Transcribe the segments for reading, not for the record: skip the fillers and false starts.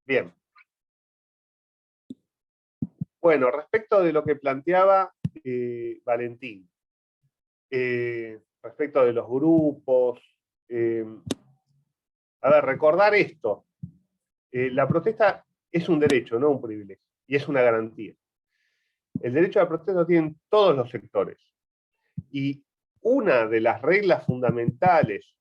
Bien. Bueno, respecto de lo que planteaba Valentín, respecto de los grupos, a ver, recordar esto. La protesta es un derecho, no un privilegio, y es una garantía. El derecho a la protesta lo tienen todos los sectores. Y una de las reglas fundamentales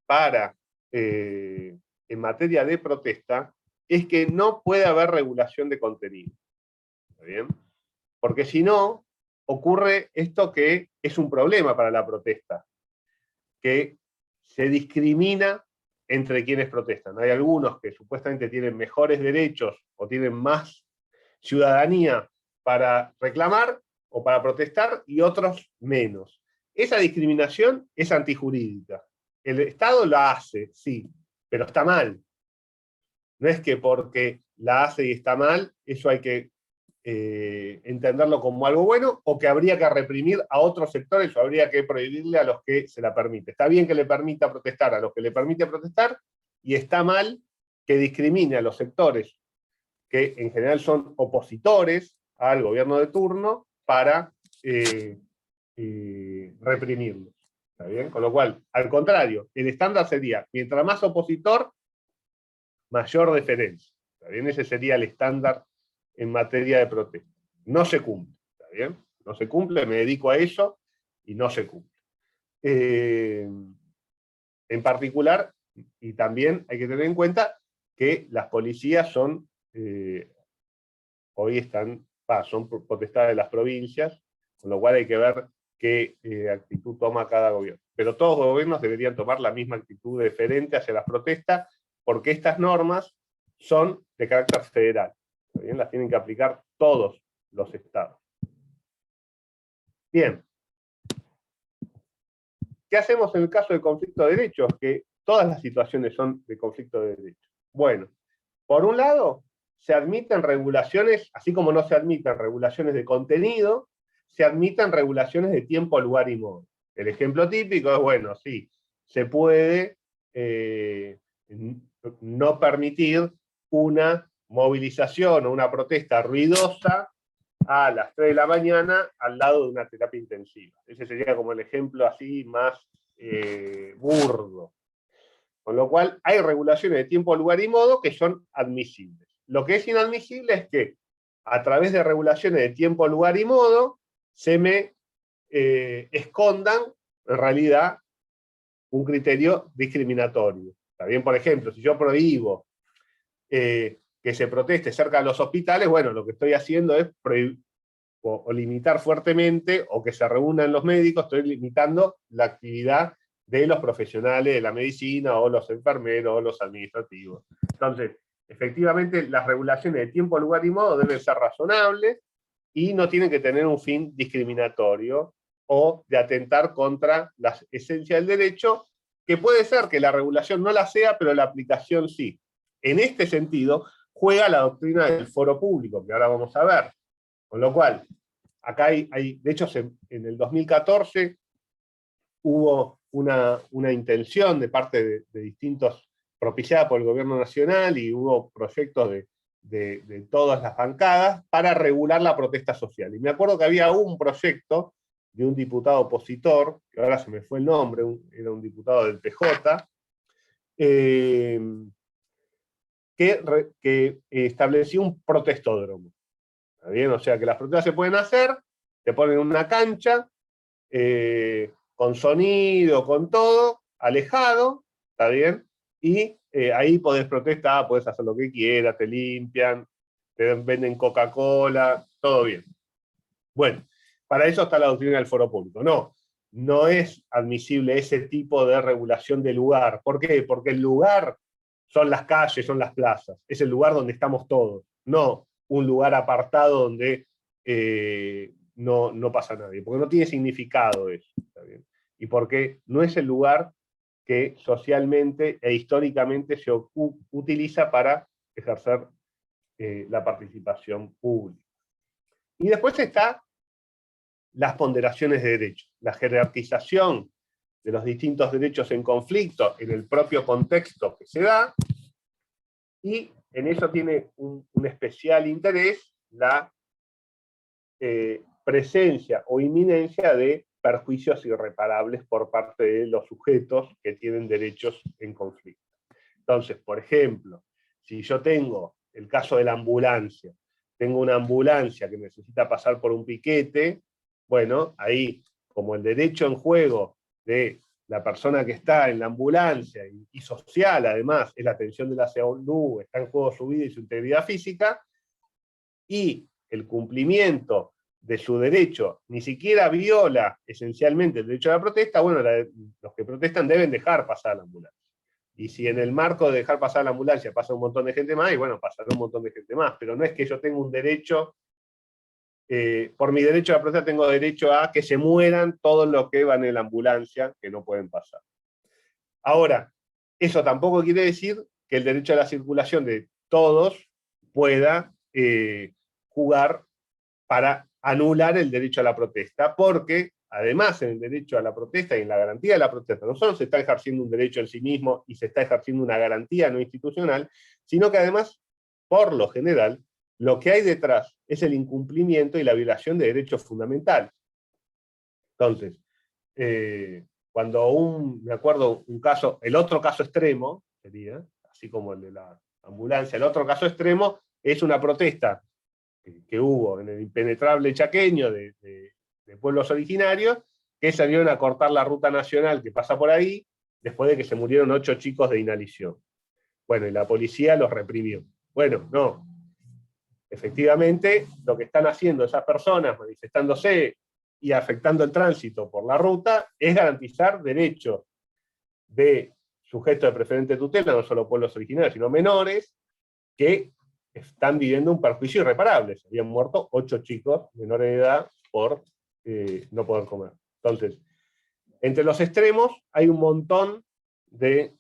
para, en materia de protesta, es que no puede haber regulación de contenido. ¿Está bien? Porque si no, ocurre esto que es un problema para la protesta, que se discrimina entre quienes protestan. Hay algunos que supuestamente tienen mejores derechos o tienen más ciudadanía para reclamar o para protestar y otros menos. Esa discriminación es antijurídica. El Estado la hace, sí, pero está mal. No es que porque la hace y está mal, eso hay que entenderlo como algo bueno, o que habría que reprimir a otros sectores, o habría que prohibirle a los que se la permite. Está bien que le permita protestar a los que le permite protestar, y está mal que discrimine a los sectores que en general son opositores al gobierno de turno para reprimirlos. ¿Está bien? Con lo cual, al contrario, el estándar sería, mientras más opositor, mayor deferencia. ¿Está bien? Ese sería el estándar en materia de protesta. No se cumple, ¿está bien? No se cumple, me dedico a eso y no se cumple. En particular, y también hay que tener en cuenta que las policías son, hoy son potestad de las provincias, con lo cual hay que ver qué actitud toma cada gobierno. Pero todos los gobiernos deberían tomar la misma actitud deferente hacia las protestas, porque estas normas son de carácter federal. Bien, las tienen que aplicar todos los estados. Bien. ¿Qué hacemos en el caso de conflicto de derechos? Que todas las situaciones son de conflicto de derechos. Bueno, por un lado, se admiten regulaciones, así como no se admiten regulaciones de contenido, se admiten regulaciones de tiempo, lugar y modo. El ejemplo típico es, bueno, sí, se puede no permitir una movilización o una protesta ruidosa a las 3 de la mañana al lado de una terapia intensiva. Ese sería como el ejemplo así más burdo. Con lo cual hay regulaciones de tiempo, lugar y modo que son admisibles. Lo que es inadmisible es que a través de regulaciones de tiempo, lugar y modo se me escondan en realidad un criterio discriminatorio. ¿Está bien? Por ejemplo, si yo prohíbo que se proteste cerca de los hospitales, bueno, lo que estoy haciendo es prohibir o limitar fuertemente, o que se reúnan los médicos, estoy limitando la actividad de los profesionales de la medicina, o los enfermeros, o los administrativos. Entonces, efectivamente, las regulaciones de tiempo, lugar y modo deben ser razonables, y no tienen que tener un fin discriminatorio, o de atentar contra la esencia del derecho, que puede ser que la regulación no la sea, pero la aplicación sí. En este sentido, juega la doctrina del foro público, que ahora vamos a ver. Con lo cual, acá hay de hecho, en el 2014 hubo una intención de parte de distintos, propiciada por el gobierno nacional, y hubo proyectos de todas las bancadas para regular la protesta social. Y me acuerdo que había un proyecto de un diputado opositor, que ahora se me fue el nombre, era un diputado del PJ, que establecía un protestódromo. ¿Está bien? O sea que las protestas se pueden hacer, te ponen una cancha, con sonido, con todo, alejado, ¿está bien? Y ahí podés protestar, podés hacer lo que quieras, te limpian, te venden Coca-Cola, todo bien. Bueno, para eso está la doctrina del foro público. No es admisible ese tipo de regulación del lugar. ¿Por qué? Porque el lugar son las calles, son las plazas, es el lugar donde estamos todos, no un lugar apartado donde no pasa nadie, porque no tiene significado eso, ¿está bien? Y porque no es el lugar que socialmente e históricamente se utiliza para ejercer la participación pública. Y después está las ponderaciones de derechos, la jerarquización de los distintos derechos en conflicto en el propio contexto que se da, y en eso tiene un especial interés la presencia o inminencia de perjuicios irreparables por parte de los sujetos que tienen derechos en conflicto. Entonces, por ejemplo, si yo tengo el caso de la ambulancia, tengo una ambulancia que necesita pasar por un piquete, bueno, ahí, como el derecho en juego de la persona que está en la ambulancia y social, además, es la atención de la salud, está en juego su vida y su integridad física, y el cumplimiento de su derecho ni siquiera viola esencialmente el derecho a la protesta, bueno, los que protestan deben dejar pasar la ambulancia. Y si en el marco de dejar pasar la ambulancia pasa un montón de gente más, y bueno, pasará un montón de gente más, pero no es que yo tenga un derecho, por mi derecho a la protesta tengo derecho a que se mueran todos los que van en la ambulancia, que no pueden pasar. Ahora, eso tampoco quiere decir que el derecho a la circulación de todos pueda jugar para anular el derecho a la protesta, porque además en el derecho a la protesta y en la garantía de la protesta no solo se está ejerciendo un derecho en sí mismo y se está ejerciendo una garantía no institucional, sino que además, por lo general, lo que hay detrás es el incumplimiento y la violación de derechos fundamentales. Entonces, cuando me acuerdo un caso, el otro caso extremo, sería, así como el de la ambulancia, el otro caso extremo es una protesta que hubo en el impenetrable chaqueño de pueblos originarios, que salieron a cortar la ruta nacional que pasa por ahí, después de que se murieron 8 chicos de inhalación. Bueno, y la policía los reprimió. Bueno, no. Efectivamente, lo que están haciendo esas personas manifestándose y afectando el tránsito por la ruta es garantizar derechos de sujetos de preferente tutela, no solo pueblos originarios, sino menores, que están viviendo un perjuicio irreparable. Se habían muerto 8 chicos menores de edad por no poder comer. Entonces, entre los extremos hay un montón de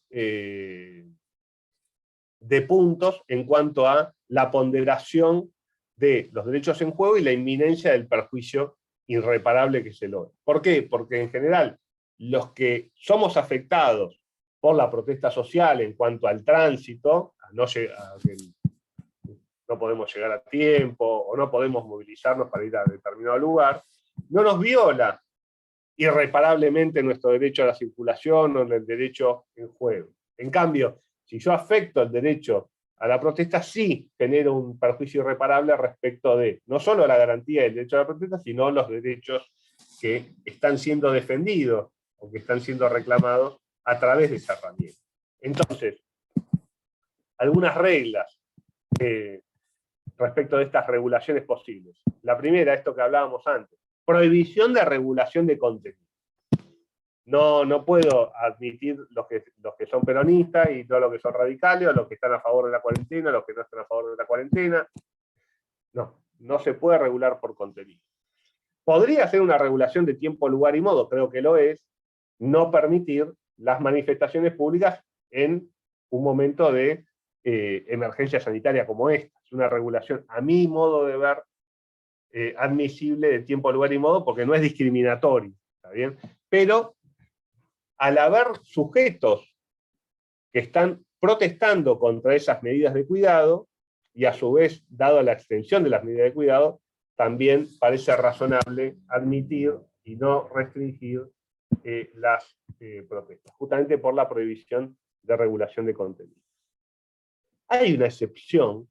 puntos en cuanto a la ponderación de los derechos en juego y la inminencia del perjuicio irreparable que se logra. ¿Por qué? Porque en general los que somos afectados por la protesta social en cuanto al tránsito, no podemos llegar a tiempo o no podemos movilizarnos para ir a determinado lugar, no nos viola irreparablemente nuestro derecho a la circulación o el derecho en juego. En cambio, si yo afecto el derecho a la protesta, sí genero un perjuicio irreparable respecto de no solo la garantía del derecho a la protesta, sino los derechos que están siendo defendidos o que están siendo reclamados a través de esa herramienta. Entonces, algunas reglas respecto de estas regulaciones posibles. La primera, esto que hablábamos antes, prohibición de regulación de contenido. No puedo admitir los que son peronistas y todos los que son radicales, o los que están a favor de la cuarentena, o los que no están a favor de la cuarentena. No se puede regular por contenido. Podría ser una regulación de tiempo, lugar y modo, creo que lo es, no permitir las manifestaciones públicas en un momento de emergencia sanitaria como esta. Es una regulación, a mi modo de ver, admisible de tiempo, lugar y modo, porque no es discriminatorio, ¿está bien? Pero al haber sujetos que están protestando contra esas medidas de cuidado, y a su vez, dado la extensión de las medidas de cuidado, también parece razonable admitir y no restringir las protestas, justamente por la prohibición de regulación de contenido. Hay una excepción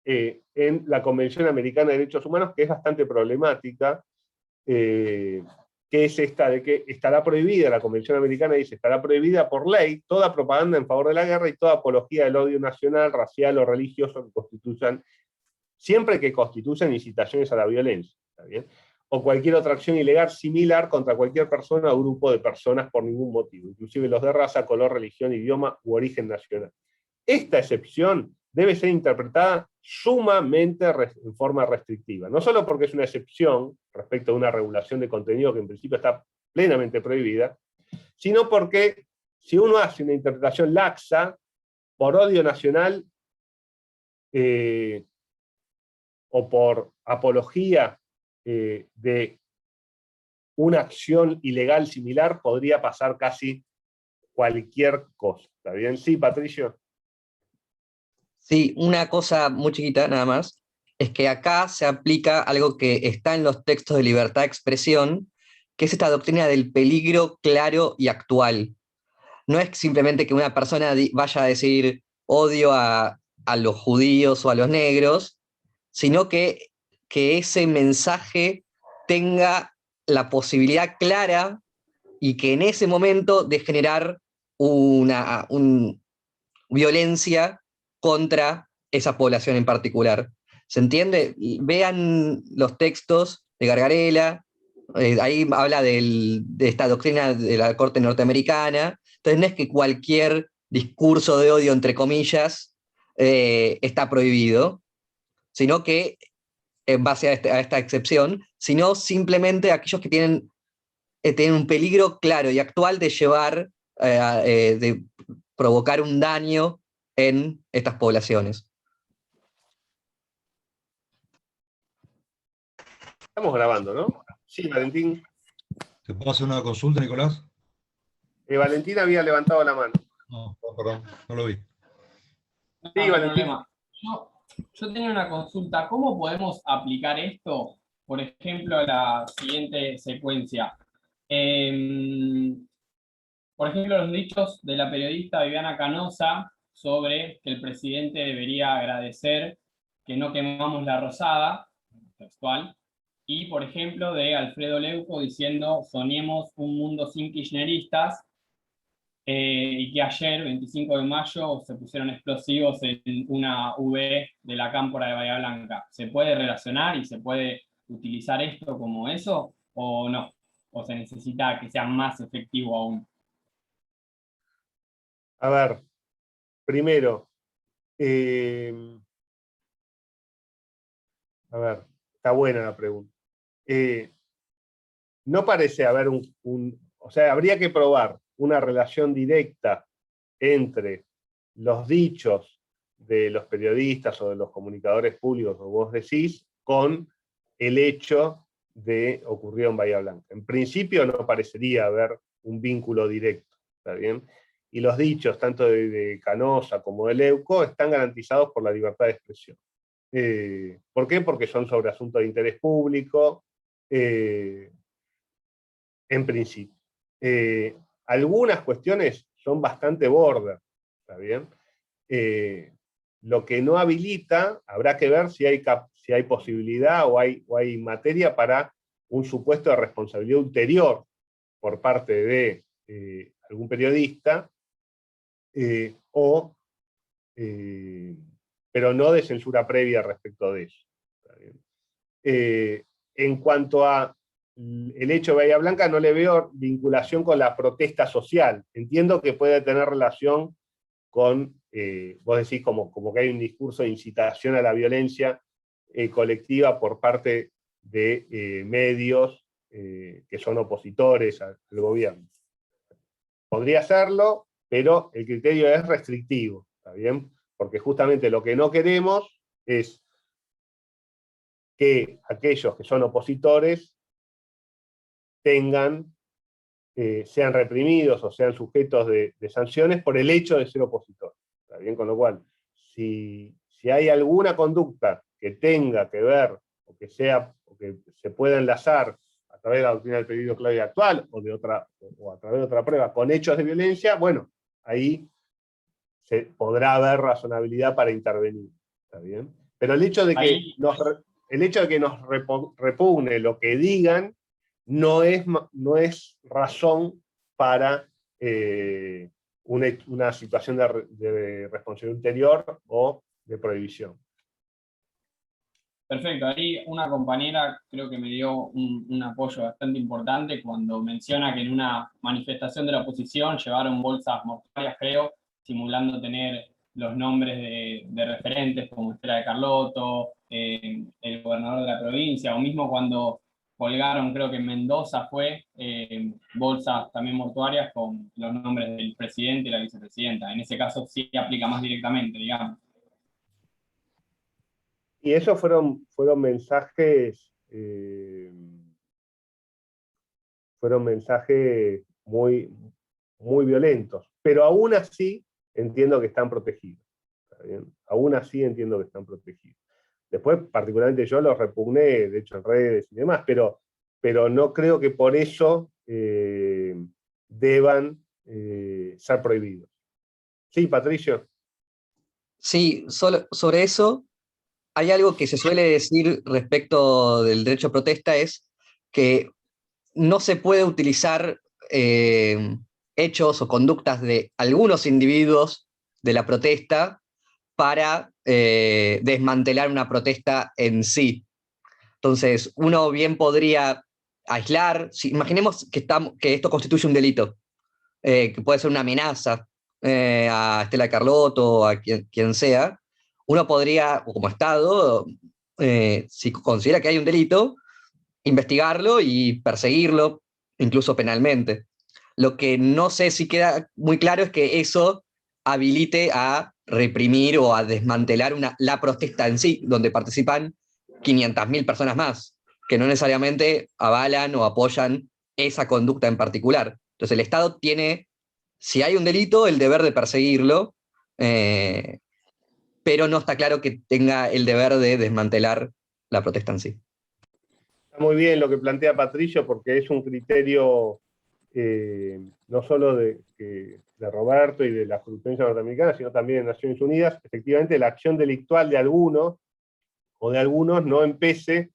en la Convención Americana de Derechos Humanos que es bastante problemática, que es esta de que estará prohibida, la Convención Americana dice, estará prohibida por ley toda propaganda en favor de la guerra y toda apología del odio nacional, racial o religioso que constituyan, siempre que constituyan incitaciones a la violencia, ¿está bien? O cualquier otra acción ilegal similar contra cualquier persona o grupo de personas por ningún motivo, inclusive los de raza, color, religión, idioma u origen nacional. Esta excepción debe ser interpretada sumamente en forma restrictiva, no solo porque es una excepción respecto a una regulación de contenido que en principio está plenamente prohibida, sino porque si uno hace una interpretación laxa, por odio nacional o por apología de una acción ilegal similar, podría pasar casi cualquier cosa. ¿Está bien? Sí, Patricio. Sí, una cosa muy chiquita nada más, es que acá se aplica algo que está en los textos de libertad de expresión, que es esta doctrina del peligro claro y actual. No es simplemente que una persona vaya a decir odio a los judíos o a los negros, sino que ese mensaje tenga la posibilidad clara y que en ese momento de generar una violencia contra esa población en particular. ¿Se entiende? Vean los textos de Gargarella, ahí habla de esta doctrina de la Corte norteamericana, entonces no es que cualquier discurso de odio, entre comillas, está prohibido, sino que en base a esta excepción, sino simplemente aquellos que tienen un peligro claro y actual de llevar, de provocar un daño en estas poblaciones. Estamos grabando, ¿no? Sí, Valentín. ¿Te puedo hacer una consulta, Nicolás? Valentín había levantado la mano. No, perdón, no lo vi. No, Sí, no hay Valentín. problema. Yo tenía una consulta. ¿Cómo podemos aplicar esto, por ejemplo, a la siguiente secuencia? Por ejemplo, los dichos de la periodista Viviana Canosa sobre que el presidente debería agradecer que no quemamos la Rosada, textual, y por ejemplo de Alfredo Leuco diciendo soñemos un mundo sin kirchneristas, y que ayer, 25 de mayo, se pusieron explosivos en una V de la Cámpora de Bahía Blanca. ¿Se puede relacionar y se puede utilizar esto como eso o no? ¿O se necesita que sea más efectivo aún? A ver, primero, eh, a ver, está buena la pregunta. No parece haber o sea, habría que probar una relación directa entre los dichos de los periodistas o de los comunicadores públicos, como vos decís, con el hecho de ocurrido en Bahía Blanca. En principio no parecería haber un vínculo directo, ¿está bien? Y los dichos, tanto de Canosa como de Leuco, están garantizados por la libertad de expresión. ¿Por qué? Porque son sobre asuntos de interés público, en principio. Algunas cuestiones son bastante border, ¿está bien? Lo que no habilita, habrá que ver si hay posibilidad o hay materia para un supuesto de responsabilidad ulterior por parte de algún periodista, pero no de censura previa respecto de eso. ¿Está bien? En cuanto a el hecho de Bahía Blanca, no le veo vinculación con la protesta social. Entiendo que puede tener relación con, vos decís, como que hay un discurso de incitación a la violencia colectiva por parte de medios que son opositores al gobierno. Podría serlo, pero el criterio es restrictivo, ¿está bien? Porque justamente lo que no queremos es que aquellos que son opositores sean reprimidos o sean sujetos de sanciones por el hecho de ser opositor. ¿Está bien? Con lo cual, si hay alguna conducta que tenga que ver, o que se pueda enlazar a través de la doctrina del peligro clave actual, o a través de otra prueba, con hechos de violencia, bueno, ahí se podrá haber razonabilidad para intervenir. ¿Está bien? Pero el hecho de que nos repugne lo que digan, no es razón para una situación de responsabilidad ulterior o de prohibición. Perfecto, ahí una compañera creo que me dio un apoyo bastante importante cuando menciona que en una manifestación de la oposición llevaron bolsas mortuarias, creo, simulando tener los nombres de referentes como Estela de Carlotto, el gobernador de la provincia, o mismo cuando colgaron, creo que en Mendoza fue, bolsas también mortuarias con los nombres del presidente y la vicepresidenta. En ese caso sí aplica más directamente, digamos. Y esos fueron mensajes, muy, muy violentos, pero aún así entiendo que están protegidos. ¿está bien? Aún así entiendo que están protegidos. Después, particularmente yo los repugné, de hecho en redes y demás, pero no creo que por eso deban ser prohibidos. Sí, Patricio. Sí, sobre eso, hay algo que se suele decir respecto del derecho a protesta, es que no se puede utilizar hechos o conductas de algunos individuos de la protesta para desmantelar una protesta en sí. Entonces, uno bien podría aislar, imaginemos que esto constituye un delito, que puede ser una amenaza a Estela Carlotto o a quien sea. Uno podría, o como Estado, si considera que hay un delito, investigarlo y perseguirlo, incluso penalmente. Lo que no sé si queda muy claro es que eso habilite a reprimir o a desmantelar la protesta en sí, donde participan 500.000 personas más, que no necesariamente avalan o apoyan esa conducta en particular. Entonces el Estado tiene, si hay un delito, el deber de perseguirlo, pero no está claro que tenga el deber de desmantelar la protesta en sí. Está muy bien lo que plantea Patricio, porque es un criterio no solo de Roberto y de la jurisprudencia norteamericana, sino también de Naciones Unidas. Efectivamente, la acción delictual de algunos o de algunos no empece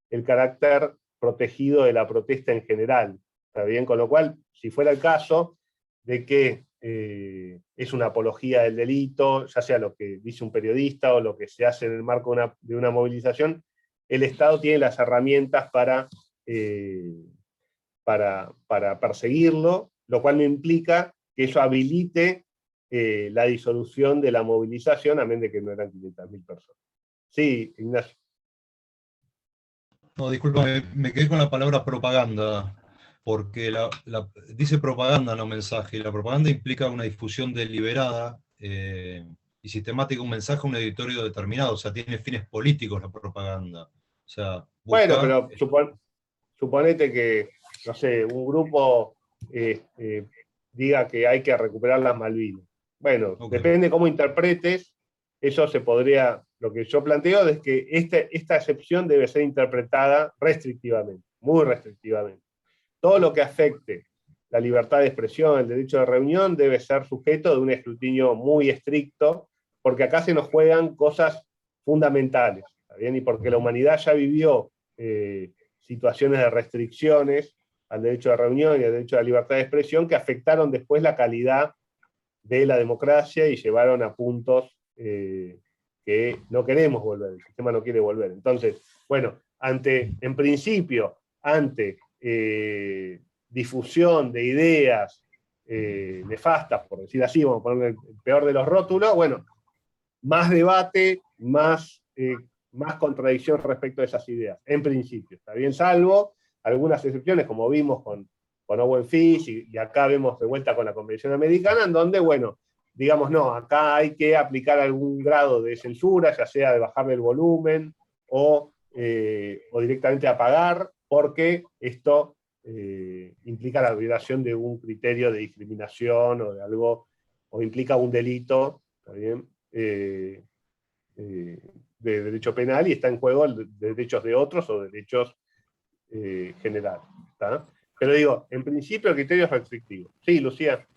el carácter protegido de la protesta en general. ¿Está bien? Con lo cual, si fuera el caso de que es una apología del delito, ya sea lo que dice un periodista o lo que se hace en el marco de una movilización, el Estado tiene las herramientas para perseguirlo, lo cual no implica que eso habilite la disolución de la movilización, a menos de que no eran 500.000 personas. Sí, Ignacio. No, disculpa, me quedé con la palabra propaganda, porque dice propaganda en el mensaje, y la propaganda implica una difusión deliberada y sistemática, un mensaje a un editorio determinado, o sea, tiene fines políticos la propaganda. O sea, Bueno, busca... pero suponete que, no sé, un grupo diga que hay que recuperar las Malvinas. Bueno, Okay. depende cómo interpretes, eso se podría, lo que yo planteo es que esta excepción debe ser interpretada restrictivamente, muy restrictivamente. Todo lo que afecte la libertad de expresión, el derecho de reunión, debe ser sujeto de un escrutinio muy estricto, porque acá se nos juegan cosas fundamentales, ¿está bien? Y porque la humanidad ya vivió situaciones de restricciones al derecho de reunión y al derecho a la libertad de expresión que afectaron después la calidad de la democracia y llevaron a puntos que no queremos volver, el sistema no quiere volver. Entonces, bueno, en principio, ante difusión de ideas nefastas, por decir así, vamos a poner el peor de los rótulos, bueno, más debate, más contradicción respecto a esas ideas, en principio, está bien, salvo algunas excepciones, como vimos con Owen Fish, y acá vemos de vuelta con la Convención Americana, en donde, bueno, digamos, no, acá hay que aplicar algún grado de censura, ya sea de bajarle el volumen o directamente apagar, porque esto implica la violación de un criterio de discriminación o de algo, o implica un delito, ¿está bien? De derecho penal y está en juego de derechos de otros o derechos generales. ¿Tá? Pero digo, en principio el criterio es restrictivo. Sí, Lucía.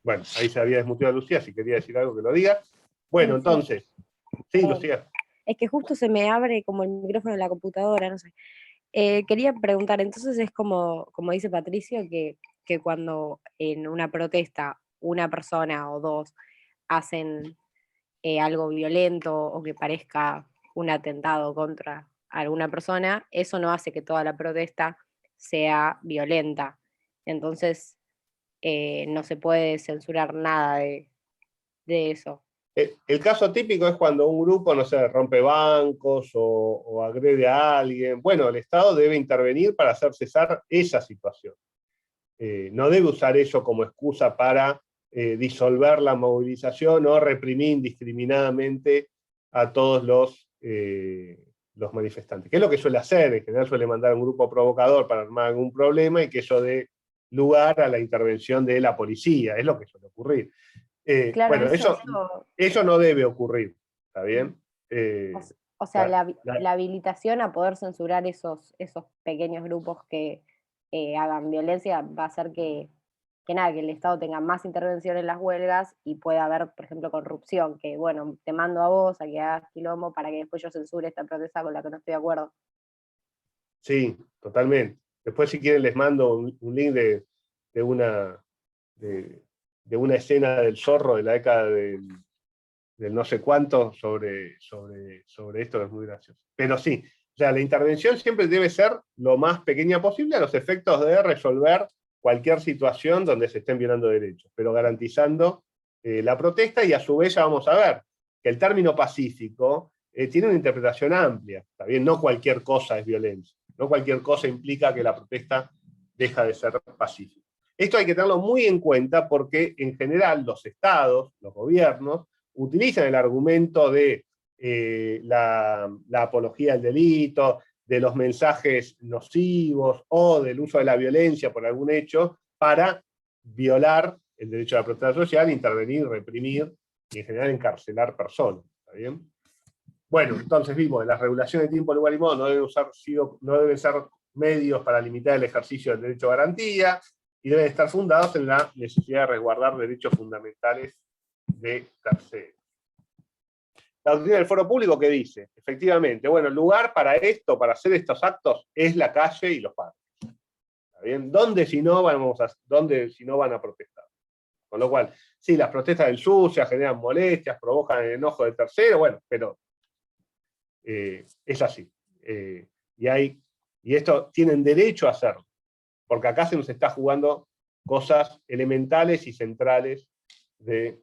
Bueno, ahí se había desmuteado a Lucía, si quería decir algo que lo diga. Bueno, entonces, sí, Lucía. Es que justo se me abre como el micrófono de la computadora, no sé. Quería preguntar, entonces es como dice Patricio, que cuando en una protesta una persona o dos hacen algo violento o que parezca un atentado contra alguna persona, eso no hace que toda la protesta sea violenta. Entonces, no se puede censurar nada de eso. El caso típico es cuando un grupo, no sé, rompe bancos o agrede a alguien. Bueno, el Estado debe intervenir para hacer cesar esa situación. No debe usar eso como excusa para disolver la movilización o reprimir indiscriminadamente a todos los manifestantes. ¿Qué es lo que suele hacer? En general suele mandar a un grupo provocador para armar algún problema y que eso dé lugar a la intervención de la policía, es lo que suele ocurrir. Claro, Bueno, eso no debe ocurrir, ¿está bien? O sea, la habilitación a poder censurar esos pequeños grupos que hagan violencia va a hacer que el Estado tenga más intervención en las huelgas y pueda haber, por ejemplo, corrupción, que bueno, te mando a vos a que hagas quilombo para que después yo censure esta protesta con la que no estoy de acuerdo. Sí, totalmente. Después, si quieren, les mando un link de una escena del Zorro de la década del no sé cuánto sobre esto, que es muy gracioso. Pero sí, o sea, la intervención siempre debe ser lo más pequeña posible a los efectos de resolver cualquier situación donde se estén violando derechos, pero garantizando la protesta, y a su vez ya vamos a ver que el término pacífico tiene una interpretación amplia, ¿está bien? No cualquier cosa es violencia, no cualquier cosa implica que la protesta deja de ser pacífica. Esto hay que tenerlo muy en cuenta porque en general los estados, los gobiernos, utilizan el argumento de la apología del delito, de los mensajes nocivos o del uso de la violencia por algún hecho para violar el derecho a la protesta social, intervenir, reprimir y en general encarcelar personas. ¿Está bien? Bueno, entonces vimos, las regulaciones de tiempo, lugar y modo no deben ser medios para limitar el ejercicio del derecho a garantía y deben estar fundados en la necesidad de resguardar derechos fundamentales de terceros. La doctrina del foro público, ¿qué dice? Efectivamente, bueno, el lugar para esto, para hacer estos actos, es la calle y los parques. ¿Está bien? ¿Dónde si no van a protestar? Con lo cual, sí, las protestas ensucian, generan molestias, provocan el enojo de terceros, bueno, pero es así. Y esto tienen derecho a hacerlo, porque acá se nos está jugando cosas elementales y centrales de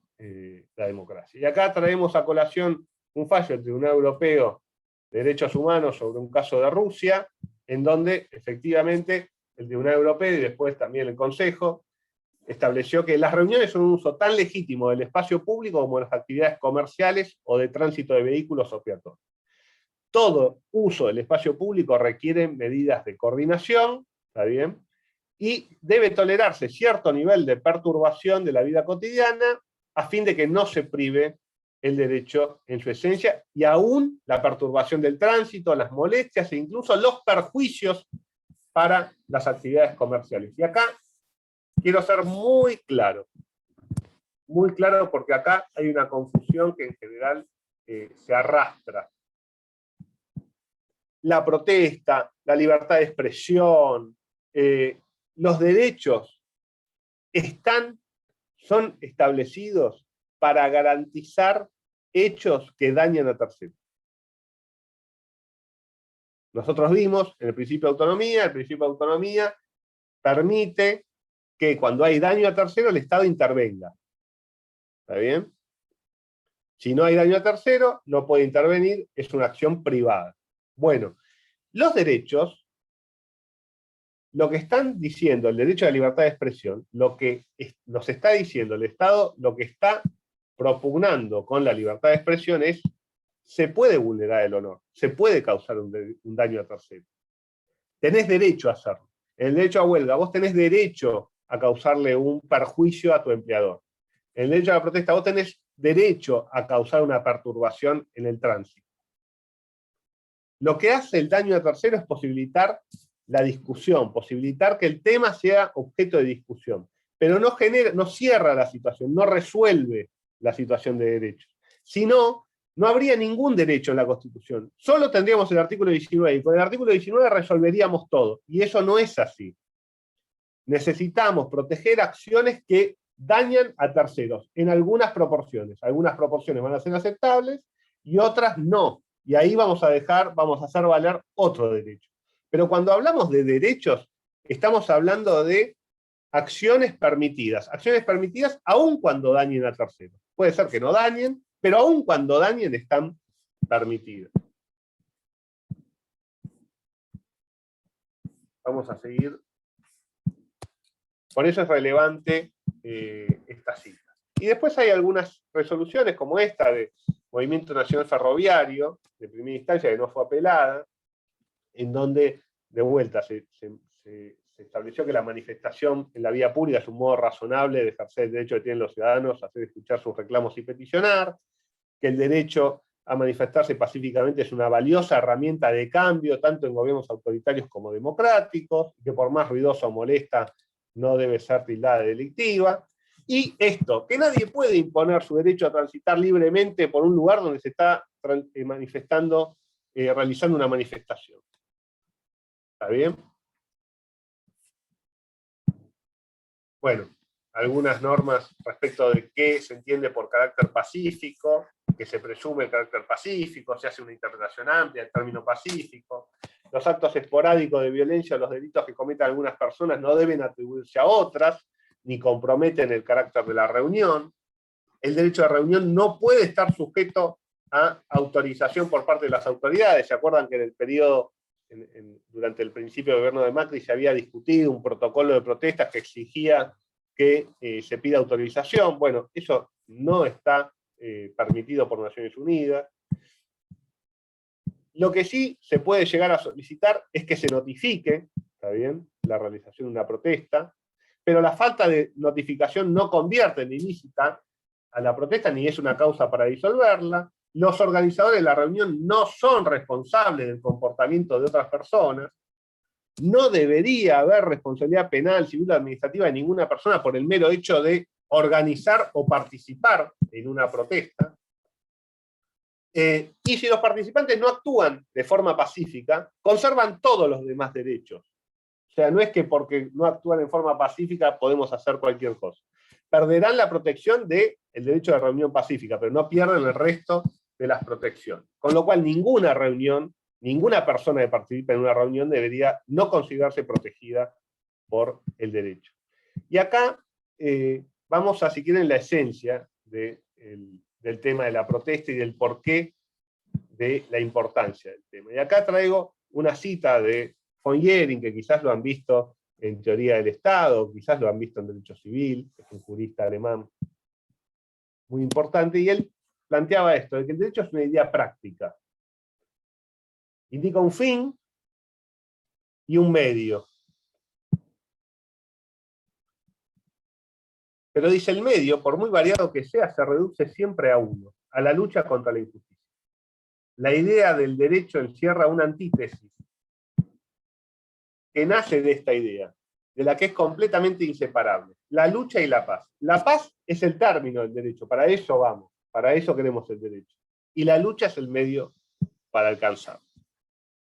la democracia. Y acá traemos a colación un fallo del Tribunal Europeo de Derechos Humanos sobre un caso de Rusia, en donde efectivamente el Tribunal Europeo y después también el Consejo estableció que las reuniones son un uso tan legítimo del espacio público como las actividades comerciales o de tránsito de vehículos o peatones. Todo uso del espacio público requiere medidas de coordinación, ¿está bien? Y debe tolerarse cierto nivel de perturbación de la vida cotidiana a fin de que no se prive el derecho en su esencia, y aún la perturbación del tránsito, las molestias e incluso los perjuicios para las actividades comerciales. Y acá quiero ser muy claro porque acá hay una confusión que en general se arrastra. La protesta, la libertad de expresión, los derechos son establecidos para garantizar hechos que dañan a terceros. Nosotros vimos en el principio de autonomía permite que cuando hay daño a tercero el Estado intervenga. ¿Está bien? Si no hay daño a tercero, no puede intervenir, es una acción privada. Bueno, los derechos, lo que están diciendo, el derecho a la libertad de expresión, lo que nos está diciendo el Estado, lo que está propugnando con la libertad de expresión es: se puede vulnerar el honor, se puede causar un daño a tercero. Tenés derecho a hacerlo. En el derecho a huelga, vos tenés derecho a causarle un perjuicio a tu empleador. En el derecho a la protesta, vos tenés derecho a causar una perturbación en el tránsito. Lo que hace el daño a tercero es posibilitar la discusión, posibilitar que el tema sea objeto de discusión, pero no cierra la situación, no resuelve la situación de derechos. Si no, no habría ningún derecho en la Constitución. Solo tendríamos el artículo 19, y con el artículo 19 resolveríamos todo, y eso no es así. Necesitamos proteger acciones que dañan a terceros, en algunas proporciones. Algunas proporciones van a ser aceptables, y otras no. Y ahí vamos a hacer valer otro derecho. Pero cuando hablamos de derechos, estamos hablando de acciones permitidas aun cuando dañen a terceros. Puede ser que no dañen, pero aun cuando dañen están permitidas. Vamos a seguir. Por eso es relevante esta cita. Y después hay algunas resoluciones como esta de Movimiento Nacional Ferroviario, de primera instancia, que no fue apelada, en donde de vuelta se se estableció que la manifestación en la vía pública es un modo razonable de ejercer el derecho que tienen los ciudadanos a hacer escuchar sus reclamos y peticionar, que el derecho a manifestarse pacíficamente es una valiosa herramienta de cambio, tanto en gobiernos autoritarios como democráticos, que por más ruidosa o molesta no debe ser tildada de delictiva. Y esto, que nadie puede imponer su derecho a transitar libremente por un lugar donde se está manifestando, realizando una manifestación. ¿Está bien? Bueno, algunas normas respecto de qué se entiende por carácter pacífico, que se presume el carácter pacífico, se hace una interpretación amplia del término pacífico. Los actos esporádicos de violencia o los delitos que cometan algunas personas no deben atribuirse a otras, ni comprometen el carácter de la reunión. El derecho de reunión no puede estar sujeto a autorización por parte de las autoridades. ¿Se acuerdan que en el periodo, durante el principio del gobierno de Macri, se había discutido un protocolo de protestas que exigía que se pida autorización? Bueno, eso no está permitido por Naciones Unidas. Lo que sí se puede llegar a solicitar es que se notifique, ¿está bien?, la realización de una protesta, pero la falta de notificación no convierte en ilícita a la protesta ni es una causa para disolverla. Los organizadores de la reunión no son responsables del comportamiento de otras personas. No debería haber responsabilidad penal, civil o administrativa de ninguna persona por el mero hecho de organizar o participar en una protesta. Y si los participantes no actúan de forma pacífica, conservan todos los demás derechos. O sea, no es que porque no actúan en forma pacífica podemos hacer cualquier cosa. Perderán la protección del derecho de reunión pacífica, pero no pierden el resto de las protecciones. Con lo cual, ninguna reunión, ninguna persona que participe en una reunión debería no considerarse protegida por el derecho. Y acá vamos a, si quieren, la esencia del tema de la protesta y del porqué de la importancia del tema. Y acá traigo una cita de von Jhering, que quizás lo han visto en Teoría del Estado, quizás lo han visto en Derecho Civil, es un jurista alemán muy importante, y él planteaba esto, de que el derecho es una idea práctica. Indica un fin y un medio. Pero dice, el medio, por muy variado que sea, se reduce siempre a uno, a la lucha contra la injusticia. La idea del derecho encierra una antítesis que nace de esta idea, de la que es completamente inseparable: la lucha y la paz. La paz es el término del derecho, para eso vamos, para eso queremos el derecho. Y la lucha es el medio para alcanzarlo.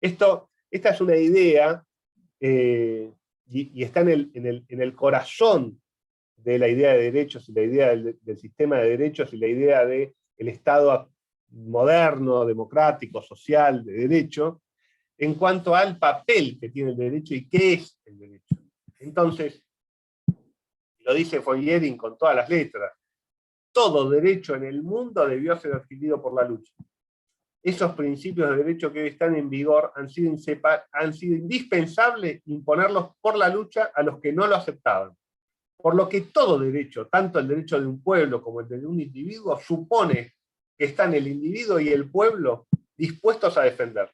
Esta es una idea, y está en el corazón de la idea de derechos, y la idea del sistema de derechos, y la idea del Estado moderno, democrático, social, de derecho, en cuanto al papel que tiene el derecho y qué es el derecho. Entonces, lo dice von Jhering con todas las letras, todo derecho en el mundo debió ser adquirido por la lucha. Esos principios de derecho que hoy están en vigor han sido indispensables imponerlos por la lucha a los que no lo aceptaban. Por lo que todo derecho, tanto el derecho de un pueblo como el de un individuo, supone que están el individuo y el pueblo dispuestos a defender.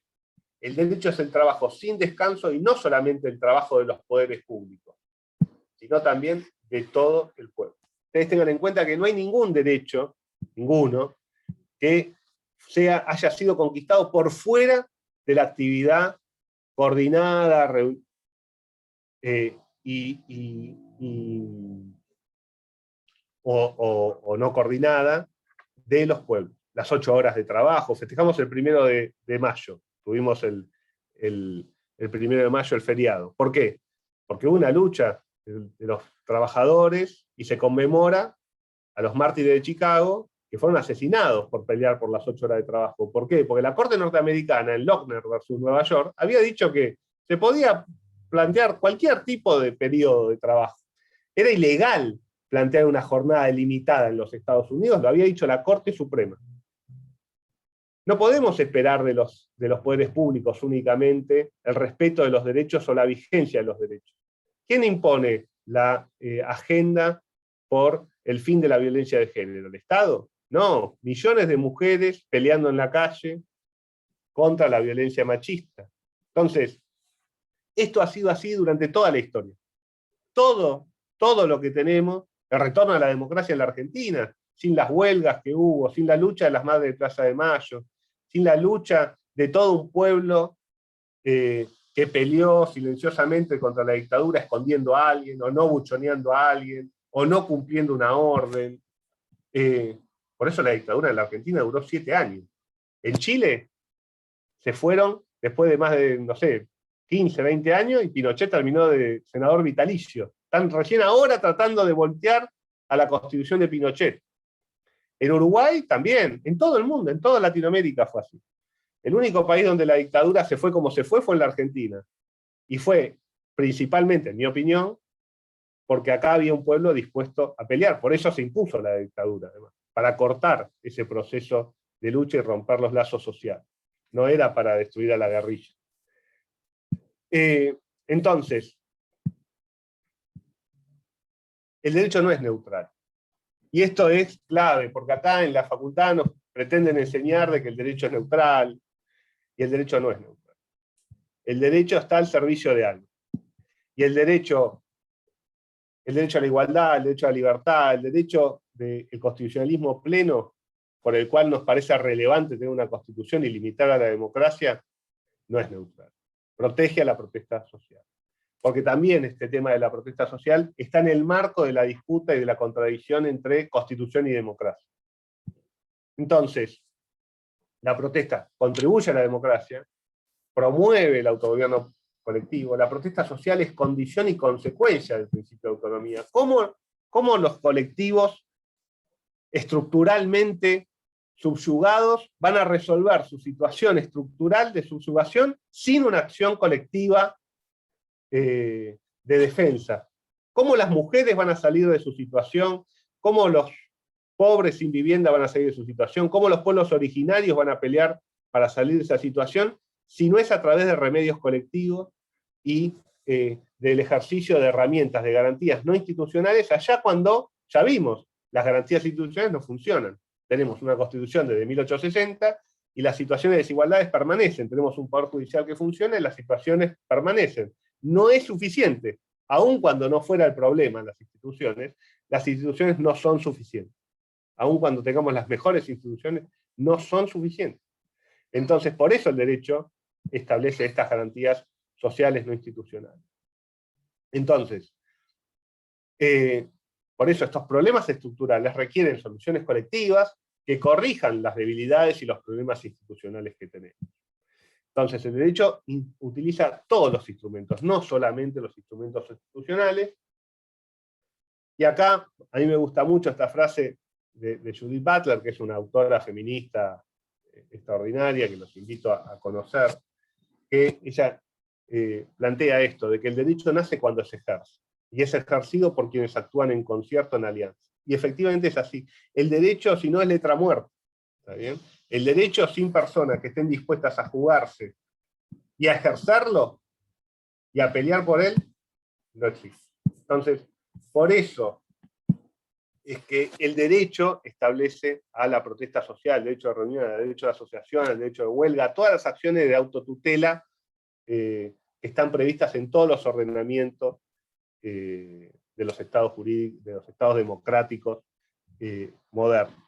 El derecho es el trabajo sin descanso, y no solamente el trabajo de los poderes públicos, sino también de todo el pueblo. Ustedes tengan en cuenta que no hay ningún derecho, ninguno, que haya sido conquistado por fuera de la actividad coordinada o no coordinada de los pueblos. Las 8 horas de trabajo. Festejamos el 1 de mayo. Tuvimos el 1 de mayo el feriado. ¿Por qué? Porque hubo una lucha de los trabajadores y se conmemora a los mártires de Chicago que fueron asesinados por pelear por las 8 horas de trabajo. ¿Por qué? Porque la Corte norteamericana, en Lochner versus Nueva York, había dicho que se podía plantear cualquier tipo de periodo de trabajo. Era ilegal plantear una jornada delimitada en los Estados Unidos, lo había dicho la Corte Suprema. No podemos esperar de los poderes públicos únicamente el respeto de los derechos o la vigencia de los derechos. ¿Quién impone la agenda por el fin de la violencia de género? ¿El Estado? No, millones de mujeres peleando en la calle contra la violencia machista. Entonces, Esto ha sido así durante toda la historia. Todo lo que tenemos, el retorno a la democracia en la Argentina, sin las huelgas que hubo, sin la lucha de las madres de Plaza de Mayo, sin la lucha de todo un pueblo que peleó silenciosamente contra la dictadura escondiendo a alguien, o no buchoneando a alguien, o no cumpliendo una orden. Por eso la dictadura en la Argentina duró 7 años. En Chile se fueron después de más de, no sé, 15, 20 años, y Pinochet terminó de senador vitalicio. Están recién ahora tratando de voltear a la constitución de Pinochet. En Uruguay también, en todo el mundo, en toda Latinoamérica fue así. El único país donde la dictadura se fue como se fue en la Argentina. Y fue principalmente, en mi opinión, porque acá había un pueblo dispuesto a pelear. Por eso se impuso la dictadura, además, para cortar ese proceso de lucha y romper los lazos sociales. No era para destruir a la guerrilla. Entonces, el derecho no es neutral. Y esto es clave, porque acá en la facultad nos pretenden enseñar de que el derecho es neutral, y el derecho no es neutral. El derecho está al servicio de algo. Y el derecho a la igualdad, el derecho a la libertad, el derecho del constitucionalismo pleno, por el cual nos parece relevante tener una constitución y limitar a la democracia, no es neutral. Protege a la protesta social. Porque también este tema de la protesta social está en el marco de la disputa y de la contradicción entre constitución y democracia. Entonces, la protesta contribuye a la democracia, promueve el autogobierno colectivo, la protesta social es condición y consecuencia del principio de autonomía. ¿Cómo los colectivos estructuralmente subyugados van a resolver su situación estructural de subyugación sin una acción colectiva de defensa? ¿Cómo las mujeres van a salir de su situación? ¿Cómo los pobres sin vivienda van a salir de su situación? ¿Cómo los pueblos originarios van a pelear para salir de esa situación? Si no es a través de remedios colectivos y del ejercicio de herramientas, de garantías no institucionales, allá cuando, ya vimos, las garantías institucionales no funcionan. Tenemos una constitución desde 1860 y las situaciones de desigualdades permanecen. Tenemos un poder judicial que funciona y las situaciones permanecen. No es suficiente, aun cuando no fuera el problema las instituciones no son suficientes. Aun cuando tengamos las mejores instituciones, no son suficientes. Entonces, por eso el derecho establece estas garantías sociales no institucionales. Entonces, por eso estos problemas estructurales requieren soluciones colectivas que corrijan las debilidades y los problemas institucionales que tenemos. Entonces, el derecho utiliza todos los instrumentos, no solamente los instrumentos institucionales. Y acá, a mí me gusta mucho esta frase de Judith Butler, que es una autora feminista extraordinaria, que los invito a conocer, que ella plantea esto, de que el derecho nace cuando se ejerce, y es ejercido por quienes actúan en concierto, en alianza. Y efectivamente es así. El derecho, si no, es letra muerta. ¿Está bien? El derecho sin personas que estén dispuestas a jugarse y a ejercerlo y a pelear por él, no existe. Entonces, por eso es que el derecho establece a la protesta social, el derecho de reunión, el derecho de asociación, el derecho de huelga, todas las acciones de autotutela que están previstas en todos los ordenamientos de los estados jurídicos, de los estados democráticos modernos.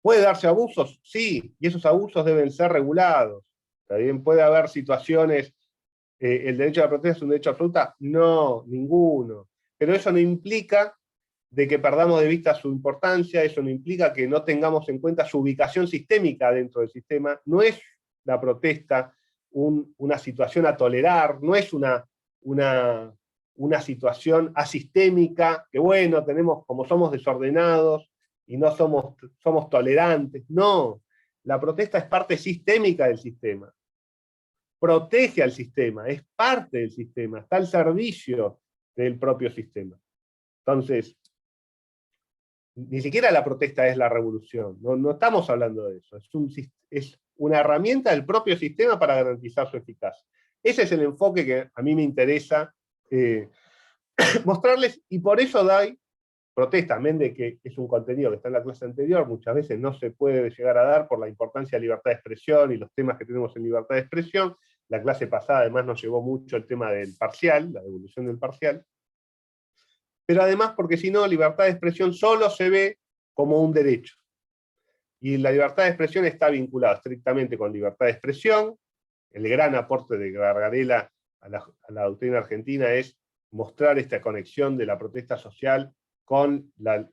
¿Puede darse abusos? Sí, y esos abusos deben ser regulados. También puede haber situaciones, ¿el derecho a la protesta es un derecho absoluto? No, ninguno. Pero eso no implica de que perdamos de vista su importancia, eso no implica que no tengamos en cuenta su ubicación sistémica dentro del sistema. No es la protesta una situación a tolerar, no es una situación asistémica, que bueno, tenemos, como somos desordenados y no somos tolerantes. No, la protesta es parte sistémica del sistema. Protege al sistema, es parte del sistema, está al servicio del propio sistema. Entonces, ni siquiera la protesta es la revolución, no estamos hablando de eso, es una herramienta del propio sistema para garantizar su eficacia. Ese es el enfoque que a mí me interesa mostrarles, y por eso doy protesta, amén de que es un contenido que está en la clase anterior, muchas veces no se puede llegar a dar por la importancia de libertad de expresión y los temas que tenemos en libertad de expresión. la clase pasada además nos llevó mucho el tema del parcial, la devolución del parcial, pero además porque si no, libertad de expresión solo se ve como un derecho. Y la libertad de expresión está vinculada estrictamente con libertad de expresión. El gran aporte de Gargarella a la doctrina argentina es mostrar esta conexión de la protesta social con la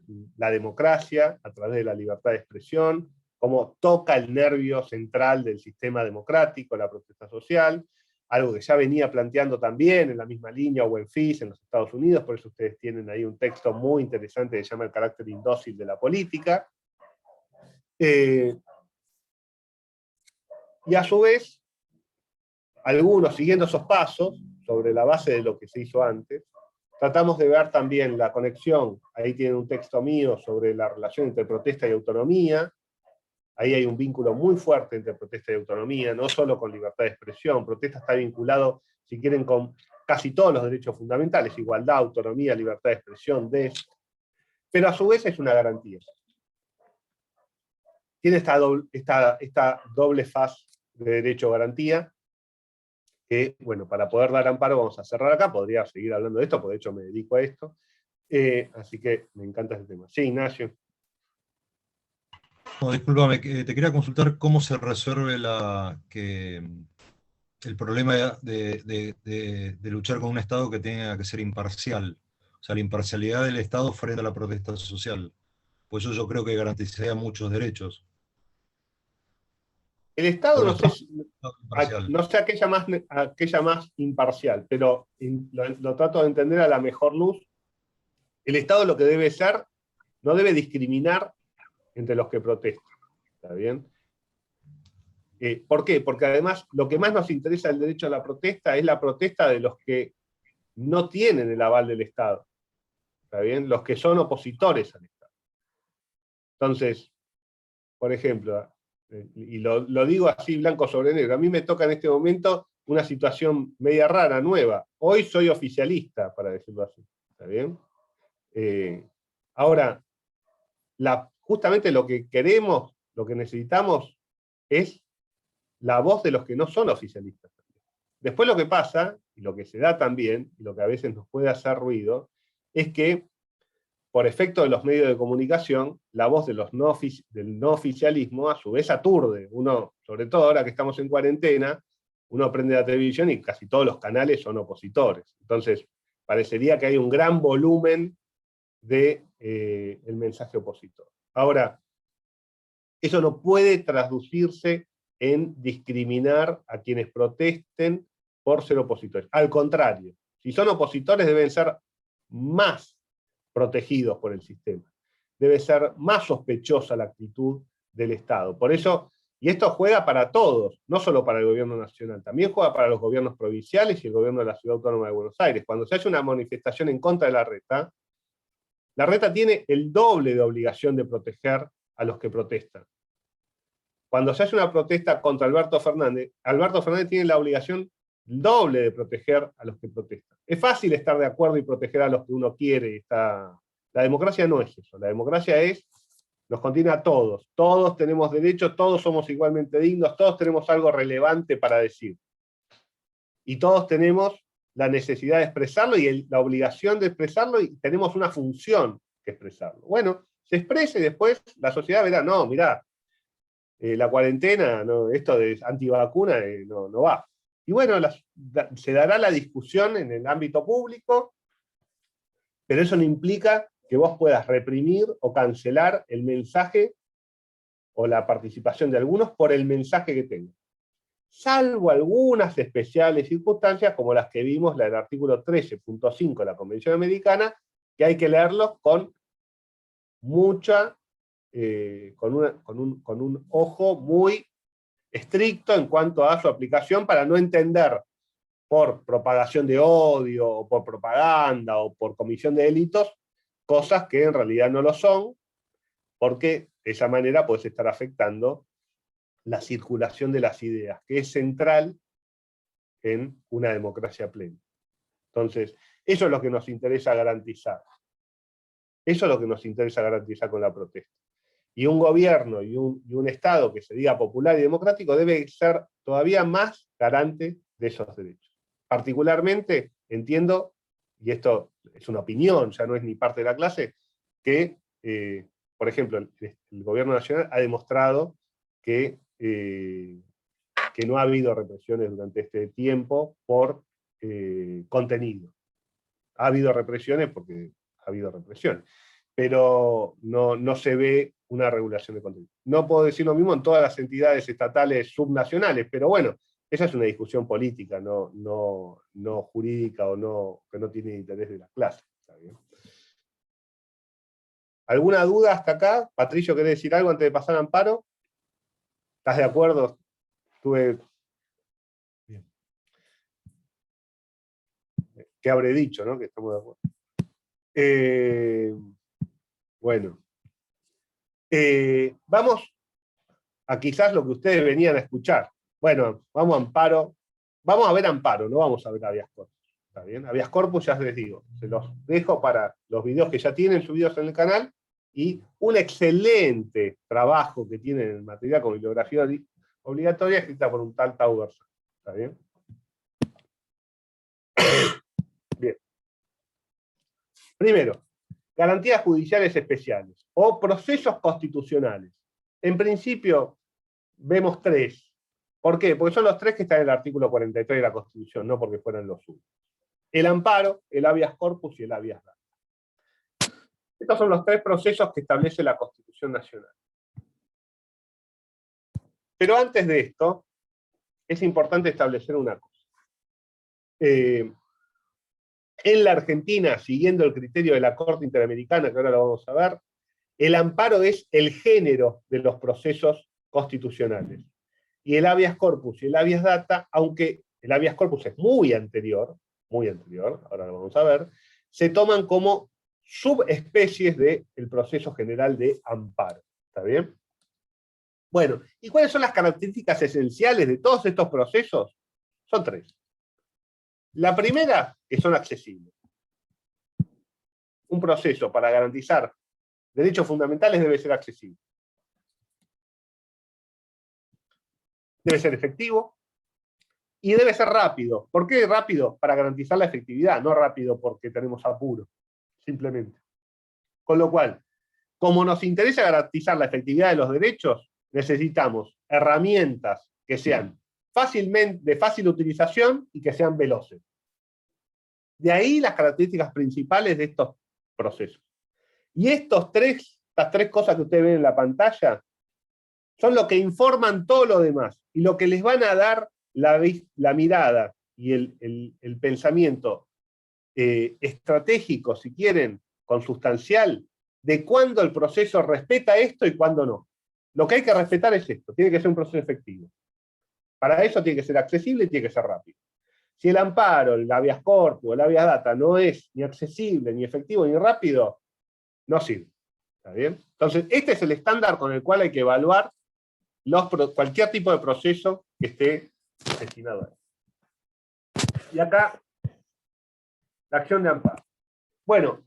democracia a través de la libertad de expresión, cómo toca el nervio central del sistema democrático, la protesta social, algo que ya venía planteando también en la misma línea Owen Fitch en los Estados Unidos, por eso ustedes tienen ahí un texto muy interesante que se llama El carácter indócil de la política. Y a su vez, algunos, siguiendo esos pasos, sobre la base de lo que se hizo antes, tratamos de ver también la conexión, ahí tienen un texto mío sobre la relación entre protesta y autonomía, ahí hay un vínculo muy fuerte entre protesta y autonomía, no solo con libertad de expresión, protesta está vinculado, si quieren, con casi todos los derechos fundamentales, igualdad, autonomía, libertad de expresión, pero a su vez es una garantía. Tiene esta doble faz de derecho-garantía, que, bueno, para poder dar amparo vamos a cerrar acá, podría seguir hablando de esto, porque de hecho me dedico a esto, así que me encanta este tema. Sí, Ignacio. No, discúlpame, te quería consultar cómo se resuelve el problema de luchar con un Estado que tenga que ser imparcial. O sea, la imparcialidad del Estado frente a la protesta social. Pues eso yo creo que garantizaría muchos derechos. El Estado imparcial. no sé aquella más imparcial, pero lo trato de entender a la mejor luz. El Estado lo que debe ser, no debe discriminar entre los que protestan. ¿Está bien? ¿Por qué? Porque además lo que más nos interesa del derecho a la protesta es la protesta de los que no tienen el aval del Estado. ¿Está bien? Los que son opositores al Estado. Entonces, por ejemplo, y lo digo así blanco sobre negro, a mí me toca en este momento una situación media rara, nueva. Hoy soy oficialista, para decirlo así. ¿Está bien? Ahora, justamente lo que queremos, lo que necesitamos, es la voz de los que no son oficialistas. Después lo que pasa, y lo que se da también, y lo que a veces nos puede hacer ruido, es que, por efecto de los medios de comunicación, la voz de del no oficialismo a su vez aturde. Uno, sobre todo ahora que estamos en cuarentena, uno prende la televisión y casi todos los canales son opositores. Entonces, parecería que hay un gran volumen del mensaje opositor. Ahora, eso no puede traducirse en discriminar a quienes protesten por ser opositores. Al contrario, si son opositores deben ser más protegidos por el sistema. Debe ser más sospechosa la actitud del Estado. Por eso, y esto juega para todos, no solo para el gobierno nacional, también juega para los gobiernos provinciales y el gobierno de la Ciudad Autónoma de Buenos Aires. Cuando se hace una manifestación en contra de la reta tiene el doble de obligación de proteger a los que protestan. Cuando se hace una protesta contra Alberto Fernández tiene la obligación doble de proteger a los que protestan. Es fácil estar de acuerdo y proteger a los que uno quiere. La democracia no es eso. La democracia nos contiene a todos. Todos tenemos derechos, todos somos igualmente dignos, todos tenemos algo relevante para decir. Y todos tenemos la necesidad de expresarlo y la obligación de expresarlo, y tenemos una función que expresarlo. Bueno, se expresa y después la sociedad verá, no, mirá, la cuarentena, no, esto de antivacuna no va. Y bueno, se dará la discusión en el ámbito público, pero eso no implica que vos puedas reprimir o cancelar el mensaje o la participación de algunos por el mensaje que tengan. Salvo algunas especiales circunstancias, como las que vimos, la del artículo 13.5 de la Convención Americana, que hay que leerlos con mucha, con un ojo muy estricto en cuanto a su aplicación, para no entender por propagación de odio, o por propaganda, o por comisión de delitos, cosas que en realidad no lo son, porque de esa manera puedes estar afectando la circulación de las ideas, que es central en una democracia plena. Entonces, eso es lo que nos interesa garantizar. Eso es lo que nos interesa garantizar con la protesta. Y un gobierno y un Estado que se diga popular y democrático debe ser todavía más garante de esos derechos. Particularmente entiendo, y esto es una opinión, ya no es ni parte de la clase, que, por ejemplo, el gobierno nacional ha demostrado que no ha habido represiones durante este tiempo por contenido. Ha habido represiones porque ha habido represión, pero no se ve una regulación de contenido. No puedo decir lo mismo en todas las entidades estatales subnacionales, pero bueno, esa es una discusión política, no jurídica, que no tiene interés de la clase. ¿Está bien? ¿Alguna duda hasta acá? Patricio, ¿querés decir algo antes de pasar a Amparo? ¿Estás de acuerdo? Bien. ¿Qué habré dicho, no? Que estamos de acuerdo. Bueno. Vamos a quizás lo que ustedes venían a escuchar. Bueno, vamos a Amparo. Vamos a ver Amparo, no vamos a ver Habeas Corpus. ¿Está bien? Habeas Corpus ya les digo, se los dejo para los videos que ya tienen subidos en el canal, y un excelente trabajo que tienen en materia con bibliografía obligatoria escrita por un tal Tauberson. ¿Está bien? Bien. Primero, garantías judiciales especiales o procesos constitucionales. En principio, vemos tres. ¿Por qué? Porque son los tres que están en el artículo 43 de la Constitución, no porque fueran los únicos. El amparo, el habeas corpus y el habeas data. Estos son los tres procesos que establece la Constitución Nacional. Pero antes de esto, es importante establecer una cosa. En la Argentina, siguiendo el criterio de la Corte Interamericana, que ahora lo vamos a ver, el amparo es el género de los procesos constitucionales. Y el habeas corpus y el habeas data, aunque el habeas corpus es muy anterior, ahora lo vamos a ver, se toman como subespecies del proceso general de amparo. ¿Está bien? Bueno, ¿y cuáles son las características esenciales de todos estos procesos? Son tres. La primera, que son accesibles. Un proceso para garantizar derechos fundamentales debe ser accesible. Debe ser efectivo y debe ser rápido. ¿Por qué rápido? Para garantizar la efectividad, no rápido porque tenemos apuro, simplemente. Con lo cual, como nos interesa garantizar la efectividad de los derechos, necesitamos herramientas que sean de fácil utilización y que sean veloces. De ahí las características principales de estos procesos. Y estas tres cosas que ustedes ven en la pantalla son lo que informan todo lo demás y lo que les van a dar la mirada y el pensamiento estratégico, si quieren, consustancial, de cuándo el proceso respeta esto y cuándo no. Lo que hay que respetar es esto, tiene que ser un proceso efectivo. Para eso tiene que ser accesible y tiene que ser rápido. Si el amparo, el habeas corpus, el habeas data no es ni accesible, ni efectivo, ni rápido, no sirve. ¿Está bien? Entonces, este es el estándar con el cual hay que evaluar cualquier tipo de proceso que esté destinado a él. Y acá, la acción de amparo. Bueno,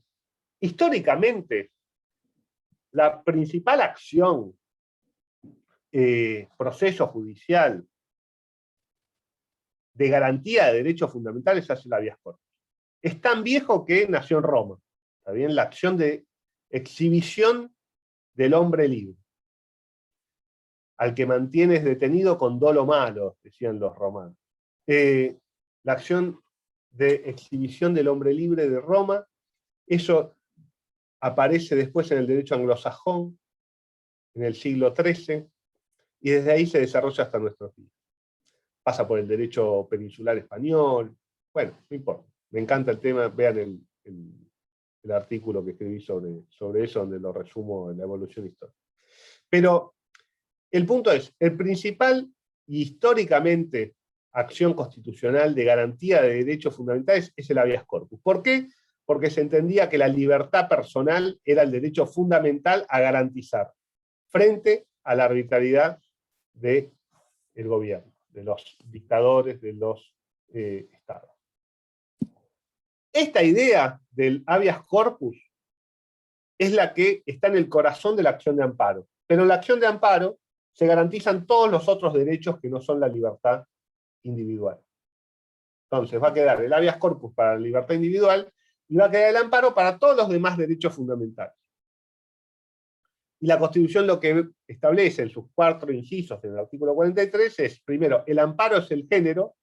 históricamente, la principal acción, proceso judicial, de garantía de derechos fundamentales es el habeas corpus. Es tan viejo que nació en Roma. ¿Está bien? La acción de exhibición del hombre libre, al que mantienes detenido con dolo malo, decían los romanos. La acción de exhibición del hombre libre de Roma, eso aparece después en el derecho anglosajón, en el siglo XIII, y desde ahí se desarrolla hasta nuestros días. Pasa por el derecho peninsular español, bueno, no importa. Me encanta el tema, vean el artículo que escribí sobre eso, donde lo resumo en la evolución histórica. Pero el punto es, el principal y históricamente acción constitucional de garantía de derechos fundamentales es el habeas corpus. ¿Por qué? Porque se entendía que la libertad personal era el derecho fundamental a garantizar frente a la arbitrariedad del gobierno, de los dictadores, de los estados. Esta idea del habeas corpus es la que está en el corazón de la acción de amparo. Pero en la acción de amparo se garantizan todos los otros derechos que no son la libertad individual. Entonces va a quedar el habeas corpus para la libertad individual y va a quedar el amparo para todos los demás derechos fundamentales. Y la Constitución lo que establece en sus 4 incisos en el artículo 43 es, primero, el amparo es el género.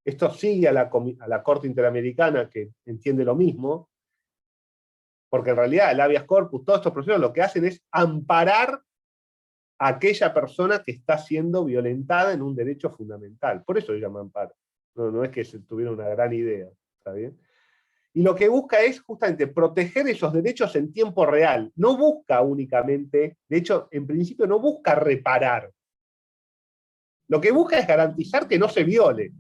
Esto sigue a la Corte Interamericana, que entiende lo mismo, porque en realidad el habeas corpus, todos estos procesos lo que hacen es amparar a aquella persona que está siendo violentada en un derecho fundamental. Por eso se llama amparo. No es que se tuviera una gran idea, ¿está bien? Y lo que busca es justamente proteger esos derechos en tiempo real. No busca únicamente, de hecho, en principio no busca reparar. Lo que busca es garantizar que no se viole.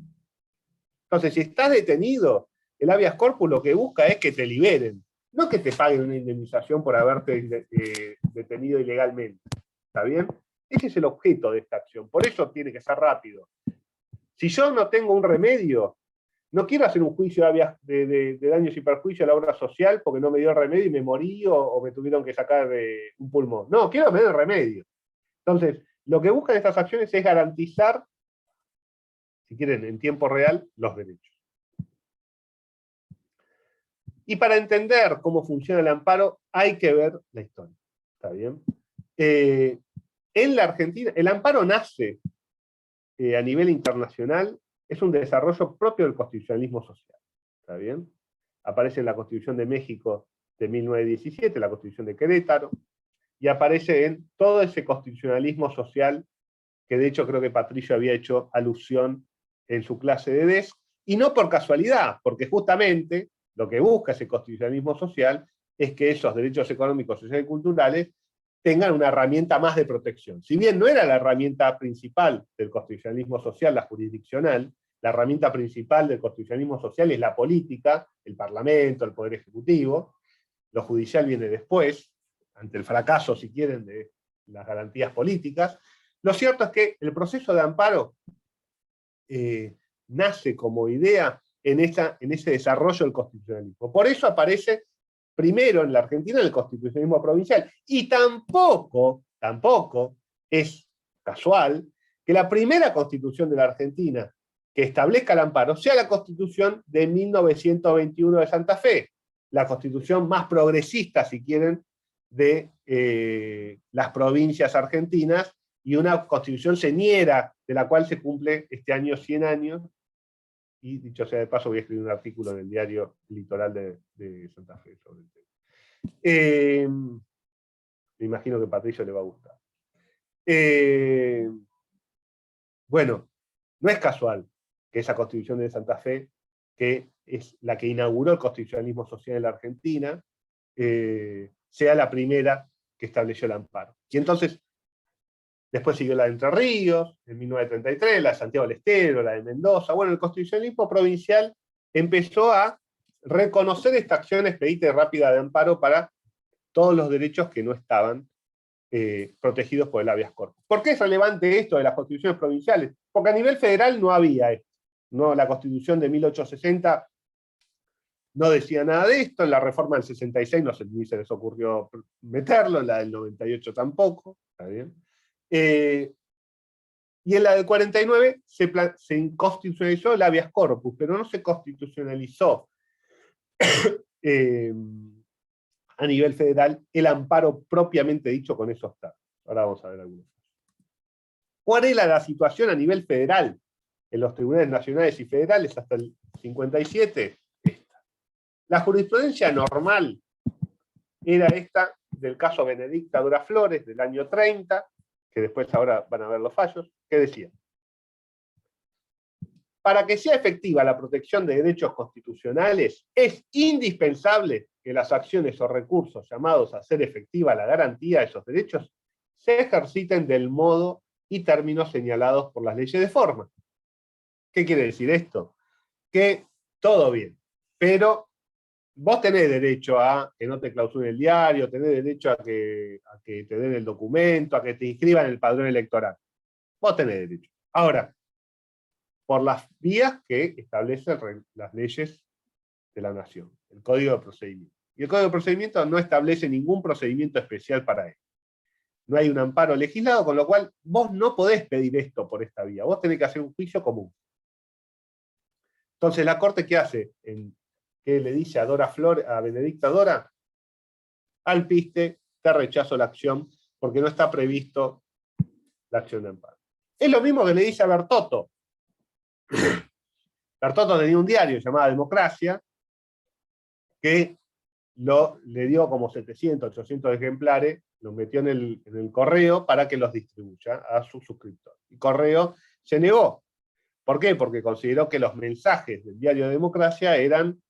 Entonces, si estás detenido, el habeas corpus lo que busca es que te liberen, no que te paguen una indemnización por haberte detenido ilegalmente. ¿Está bien? Ese es el objeto de esta acción. Por eso tiene que ser rápido. Si yo no tengo un remedio, no quiero hacer un juicio de daños y perjuicios a la obra social porque no me dio remedio y me morí o me tuvieron que sacar de un pulmón. No, quiero tener remedio. Entonces, lo que buscan estas acciones es garantizar, si quieren, en tiempo real, los derechos. Y para entender cómo funciona el amparo, hay que ver la historia. ¿Está bien? En la Argentina, el amparo nace a nivel internacional, es un desarrollo propio del constitucionalismo social. ¿Está bien? Aparece en la Constitución de México de 1917, la Constitución de Querétaro, y aparece en todo ese constitucionalismo social que de hecho creo que Patricio había hecho alusión en su clase de DES, y no por casualidad, porque justamente lo que busca ese constitucionalismo social es que esos derechos económicos, sociales y culturales tengan una herramienta más de protección. Si bien no era la herramienta principal del constitucionalismo social, la jurisdiccional, la herramienta principal del constitucionalismo social es la política, el Parlamento, el Poder Ejecutivo, lo judicial viene después, ante el fracaso, si quieren, de las garantías políticas. Lo cierto es que el proceso de amparo nace como idea en ese desarrollo del constitucionalismo. Por eso aparece primero en la Argentina el constitucionalismo provincial. Y tampoco es casual que la primera constitución de la Argentina que establezca el amparo sea la Constitución de 1921 de Santa Fe, la constitución más progresista, si quieren, de las provincias argentinas, y una constitución señera, de la cual se cumple este año 100 años, y dicho sea de paso voy a escribir un artículo en el diario Litoral de Santa Fe sobre el tema. Me imagino que a Patricio le va a gustar. Bueno, no es casual que esa Constitución de Santa Fe, que es la que inauguró el constitucionalismo social en la Argentina, sea la primera que estableció el amparo. Y entonces, después siguió la de Entre Ríos, en 1933, la de Santiago del Estero, la de Mendoza. Bueno, el constitucionalismo provincial empezó a reconocer esta acción expedita y rápida de amparo para todos los derechos que no estaban protegidos por el habeas corpus. ¿Por qué es relevante esto de las constituciones provinciales? Porque a nivel federal no había esto. No, la Constitución de 1860 no decía nada de esto, en la reforma del 66 ni se les ocurrió meterlo, en la del 98 tampoco, ¿está bien? Y en la del 49 se constitucionalizó el habeas corpus, pero no se constitucionalizó a nivel federal el amparo propiamente dicho con esos términos. Ahora vamos a ver algunos. ¿Cuál era la situación a nivel federal en los tribunales nacionales y federales hasta el 57? Esta. La jurisprudencia normal era esta del caso Benedicta Dura Flores del año 30, que después ahora van a ver los fallos, que decía: para que sea efectiva la protección de derechos constitucionales, es indispensable que las acciones o recursos llamados a hacer efectiva la garantía de esos derechos se ejerciten del modo y términos señalados por las leyes de forma. ¿Qué quiere decir esto? Que todo bien, pero vos tenés derecho a que no te clausuren el diario, tenés derecho a que te den el documento, a que te inscriban en el padrón electoral. Vos tenés derecho. Ahora, por las vías que establecen las leyes de la nación, el Código de Procedimiento. Y el Código de Procedimiento no establece ningún procedimiento especial para él. No hay un amparo legislado, con lo cual vos no podés pedir esto por esta vía. Vos tenés que hacer un juicio común. Entonces, ¿la Corte qué hace? ¿Qué le dice a Benedicta Dora? Al piste, te rechazo la acción, porque no está previsto la acción de amparo. Es lo mismo que le dice a Bertotto. Bertotto tenía un diario llamado Democracia, que le dio como 700, 800 ejemplares, los metió en el correo para que los distribuya a sus suscriptores. Y Correo se negó. ¿Por qué? Porque consideró que los mensajes del diario Democracia eran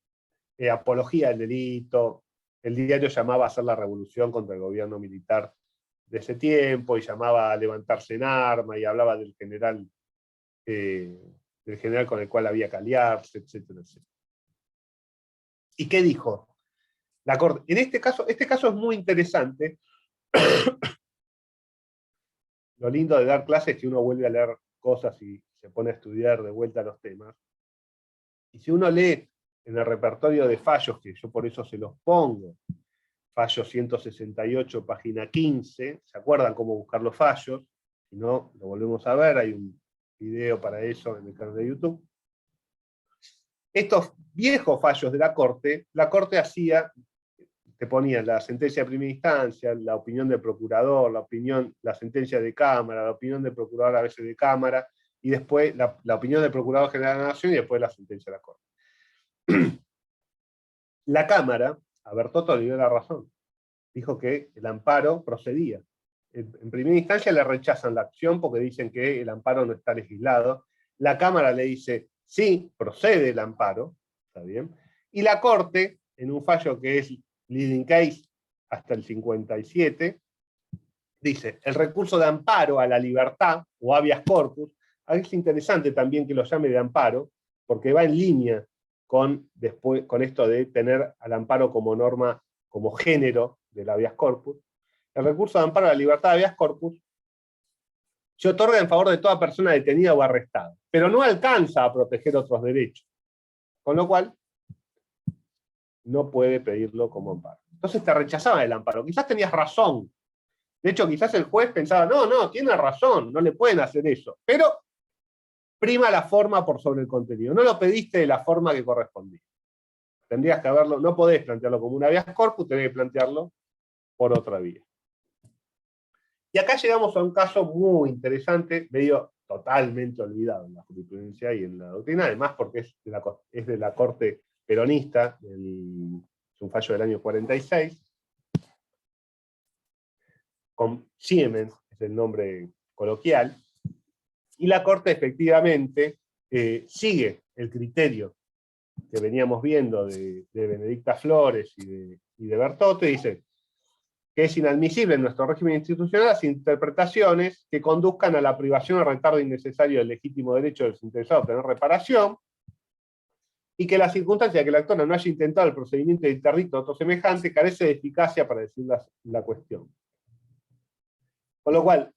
apología del delito. El diario llamaba a hacer la revolución contra el gobierno militar de ese tiempo, y llamaba a levantarse en arma, y hablaba del general con el cual había que aliarse, etcétera, etcétera. ¿Y qué dijo la Corte? En este caso es muy interesante. Lo lindo de dar clases es que uno vuelve a leer cosas y se pone a estudiar de vuelta los temas. Y si uno lee en el repertorio de fallos, que yo por eso se los pongo, fallo 168, página 15, ¿se acuerdan cómo buscar los fallos? Si no, lo volvemos a ver, hay un video para eso en el canal de YouTube. Estos viejos fallos de la Corte hacía, te ponían la sentencia de primera instancia, la opinión del procurador, la sentencia de Cámara, la opinión del procurador a veces de Cámara, y después la opinión del Procurador General de la Nación, y después la sentencia de la Corte. La Cámara, a Bertotto le dio la razón. Dijo que el amparo procedía. En primera instancia le rechazan la acción porque dicen que el amparo no está legislado. La Cámara le dice, sí, procede el amparo, ¿está bien? Y la Corte, en un fallo que es leading case hasta el 57, dice, el recurso de amparo a la libertad, o habeas corpus, es interesante también que lo llame de amparo, porque va en línea con esto de tener al amparo como norma, como género del habeas corpus. El recurso de amparo a la libertad de habeas corpus se otorga en favor de toda persona detenida o arrestada, pero no alcanza a proteger otros derechos, con lo cual no puede pedirlo como amparo. Entonces te rechazaban el amparo. Quizás tenías razón. De hecho, quizás el juez pensaba, no, tiene razón, no le pueden hacer eso. Pero prima la forma por sobre el contenido. No lo pediste de la forma que correspondía. Tendrías que haberlo, no podés plantearlo como un habeas corpus, tenés que plantearlo por otra vía. Y acá llegamos a un caso muy interesante, medio totalmente olvidado en la jurisprudencia y en la doctrina, además porque es de la Corte peronista, es un fallo del año 46, con Siemens, es el nombre coloquial, y la Corte efectivamente sigue el criterio que veníamos viendo de Benedicta Flores y de Bertotto, y dice que es inadmisible en nuestro régimen institucional las interpretaciones que conduzcan a la privación o retardo innecesario del legítimo derecho del interesado a obtener reparación, y que la circunstancia de que el actor no haya intentado el procedimiento de interdicto o otro semejante carece de eficacia para decir la cuestión. Con lo cual,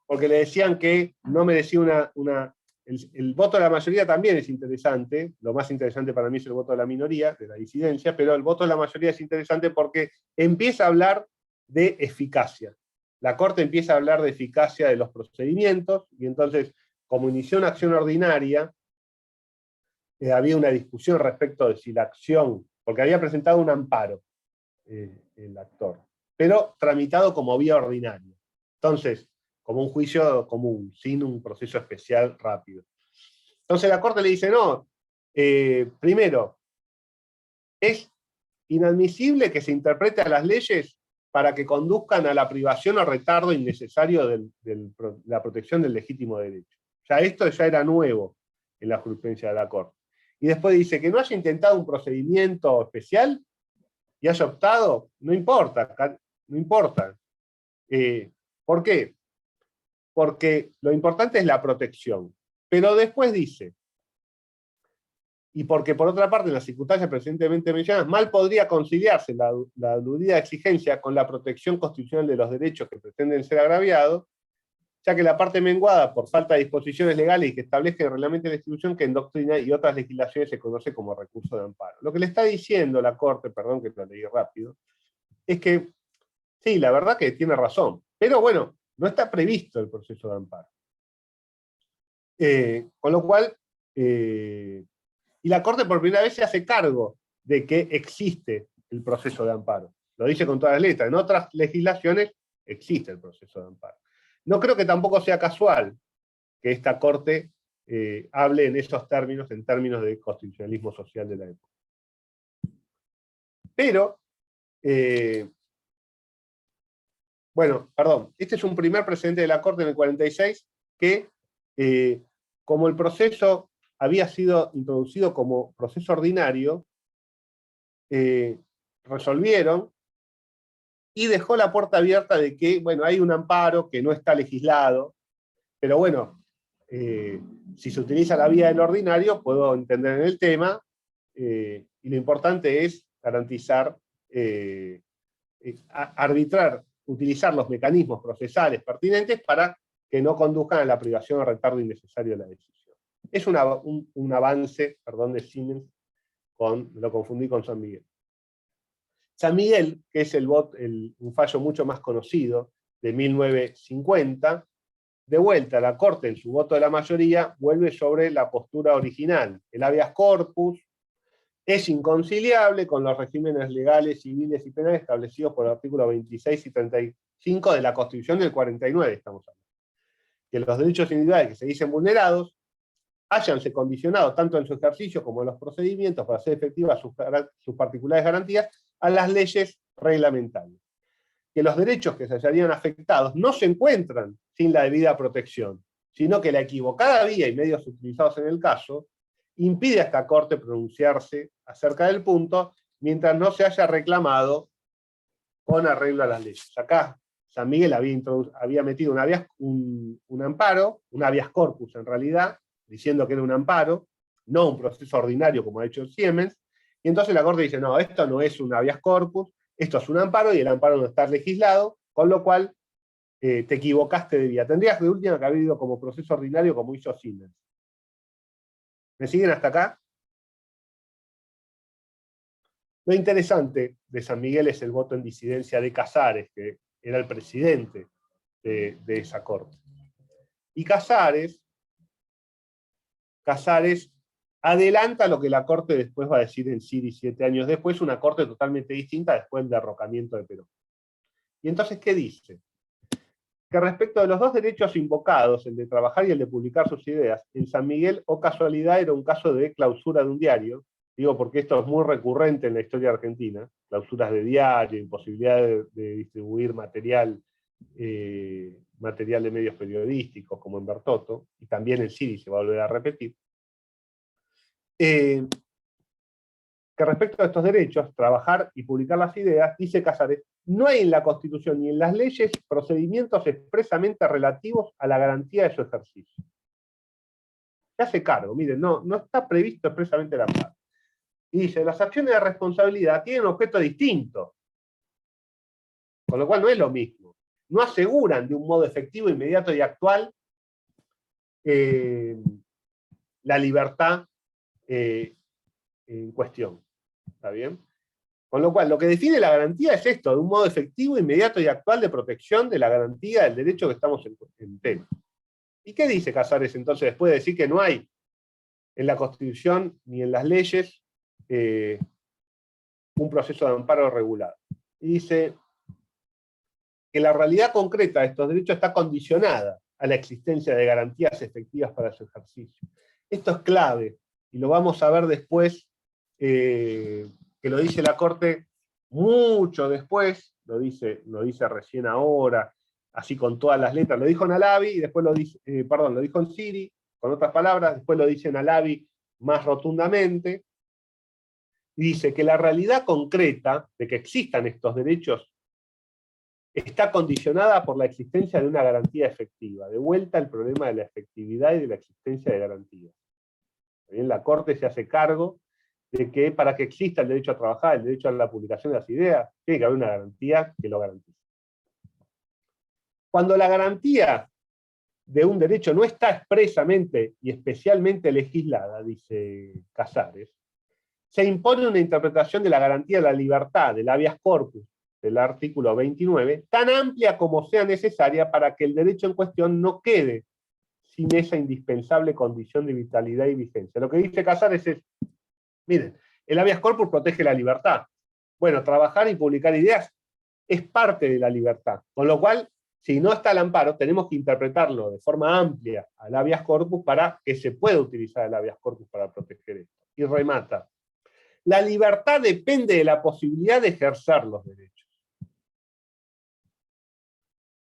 porque le decían que no merecía el voto de la mayoría también es interesante, lo más interesante para mí es el voto de la minoría, de la disidencia, pero el voto de la mayoría es interesante porque empieza a hablar de eficacia. La Corte empieza a hablar de eficacia de los procedimientos, y entonces, como inició una acción ordinaria, había una discusión respecto de si la acción, porque había presentado un amparo el actor, pero tramitado como vía ordinaria. Entonces, como un juicio común, sin un proceso especial rápido. Entonces la Corte le dice, no, primero, es inadmisible que se interprete a las leyes para que conduzcan a la privación o retardo innecesario de la protección del legítimo derecho. Ya esto ya era nuevo en la jurisprudencia de la Corte. Y después dice que no haya intentado un procedimiento especial y haya optado, no importa, no importa. ¿Por qué? Porque lo importante es la protección. Pero después dice, y porque por otra parte en las circunstancias precedentemente mencionadas, mal podría conciliarse la aludida exigencia con la protección constitucional de los derechos que pretenden ser agraviados, ya que la parte menguada por falta de disposiciones legales y que establezca el reglamento de la institución que en doctrina y otras legislaciones se conoce como recurso de amparo. Lo que le está diciendo la Corte, perdón que lo leí rápido, es que sí, la verdad que tiene razón, pero bueno, no está previsto el proceso de amparo. Con lo cual, Y la Corte por primera vez se hace cargo de que existe el proceso de amparo. Lo dice con todas las letras. En otras legislaciones existe el proceso de amparo. No creo que tampoco sea casual que esta Corte hable en esos términos, en términos de constitucionalismo social de la época. Pero, bueno, perdón, este es un primer precedente de la Corte en el 46, que como el proceso había sido introducido como proceso ordinario, resolvieron y dejó la puerta abierta de que, bueno, hay un amparo que no está legislado, pero bueno, si se utiliza la vía del ordinario, puedo entender en el tema, y lo importante es garantizar, arbitrar, utilizar los mecanismos procesales pertinentes para que no conduzcan a la privación o retardo innecesario de la decisión. Es un avance, perdón, de Siemens, lo confundí con San Miguel. San Miguel, que es un fallo mucho más conocido, de 1950, de vuelta, la Corte, en su voto de la mayoría, vuelve sobre la postura original. El habeas corpus es inconciliable con los regímenes legales, civiles y penales establecidos por el artículo 26 y 35 de la Constitución del 49, estamos hablando. Que los derechos individuales que se dicen vulnerados háyanse condicionados tanto en su ejercicio como en los procedimientos para hacer efectivas sus particulares garantías a las leyes reglamentarias. Que los derechos que se hallarían afectados no se encuentran sin la debida protección, sino que la equivocada vía y medios utilizados en el caso impide a esta Corte pronunciarse acerca del punto mientras no se haya reclamado con arreglo a las leyes. Acá San Miguel había metido un amparo, un habeas corpus en realidad, diciendo que era un amparo, no un proceso ordinario como ha hecho Siemens, y entonces la Corte dice, no, esto no es un habeas corpus, esto es un amparo y el amparo no está legislado, con lo cual te equivocaste de vía. Tendrías de última que haber ido como proceso ordinario como hizo Siemens. ¿Me siguen hasta acá? Lo interesante de San Miguel es el voto en disidencia de Casares, que era el presidente de esa Corte. Y Casares adelanta lo que la Corte después va a decir en sí 17 años después, una Corte totalmente distinta después del derrocamiento de Perón. Y entonces, ¿qué dice? Que respecto de los dos derechos invocados, el de trabajar y el de publicar sus ideas, en San Miguel, o casualidad, era un caso de clausura de un diario, digo porque esto es muy recurrente en la historia argentina, clausuras de diario, imposibilidad de distribuir material de medios periodísticos, como en Bertotto, y también en Siri se va a volver a repetir, que respecto a estos derechos, trabajar y publicar las ideas, dice Casares, no hay en la Constitución ni en las leyes procedimientos expresamente relativos a la garantía de su ejercicio. Se hace cargo, miren, no está previsto expresamente la parte. Y dice, las acciones de responsabilidad tienen un objeto distinto, con lo cual no es lo mismo. No aseguran de un modo efectivo, inmediato y actual la libertad en cuestión. ¿Está bien? Con lo cual, lo que define la garantía es esto, de un modo efectivo, inmediato y actual de protección de la garantía del derecho que estamos en tema. ¿Y qué dice Casares entonces después de decir que no hay en la Constitución ni en las leyes un proceso de amparo regulado? Y dice que la realidad concreta de estos derechos está condicionada a la existencia de garantías efectivas para su ejercicio. Esto es clave, y lo vamos a ver después, que lo dice la Corte mucho después, lo dice recién ahora, así con todas las letras, lo dijo en Alavi, y después lo dijo en Siri, con otras palabras, después lo dice en Alavi más rotundamente, y dice que la realidad concreta de que existan estos derechos está condicionada por la existencia de una garantía efectiva. De vuelta el problema de la efectividad y de la existencia de garantías. También la Corte se hace cargo de que para que exista el derecho a trabajar, el derecho a la publicación de las ideas, tiene que haber una garantía que lo garantice. Cuando la garantía de un derecho no está expresamente y especialmente legislada, dice Casares, se impone una interpretación de la garantía de la libertad, del habeas corpus, del artículo 29, tan amplia como sea necesaria para que el derecho en cuestión no quede sin esa indispensable condición de vitalidad y vigencia. Lo que dice Casares es, Miren, el habeas corpus protege la libertad. Bueno, trabajar y publicar ideas es parte de la libertad, con lo cual, si no está el amparo, tenemos que interpretarlo de forma amplia al habeas corpus para que se pueda utilizar el habeas corpus para proteger esto. Y remata. La libertad depende de la posibilidad de ejercer los derechos.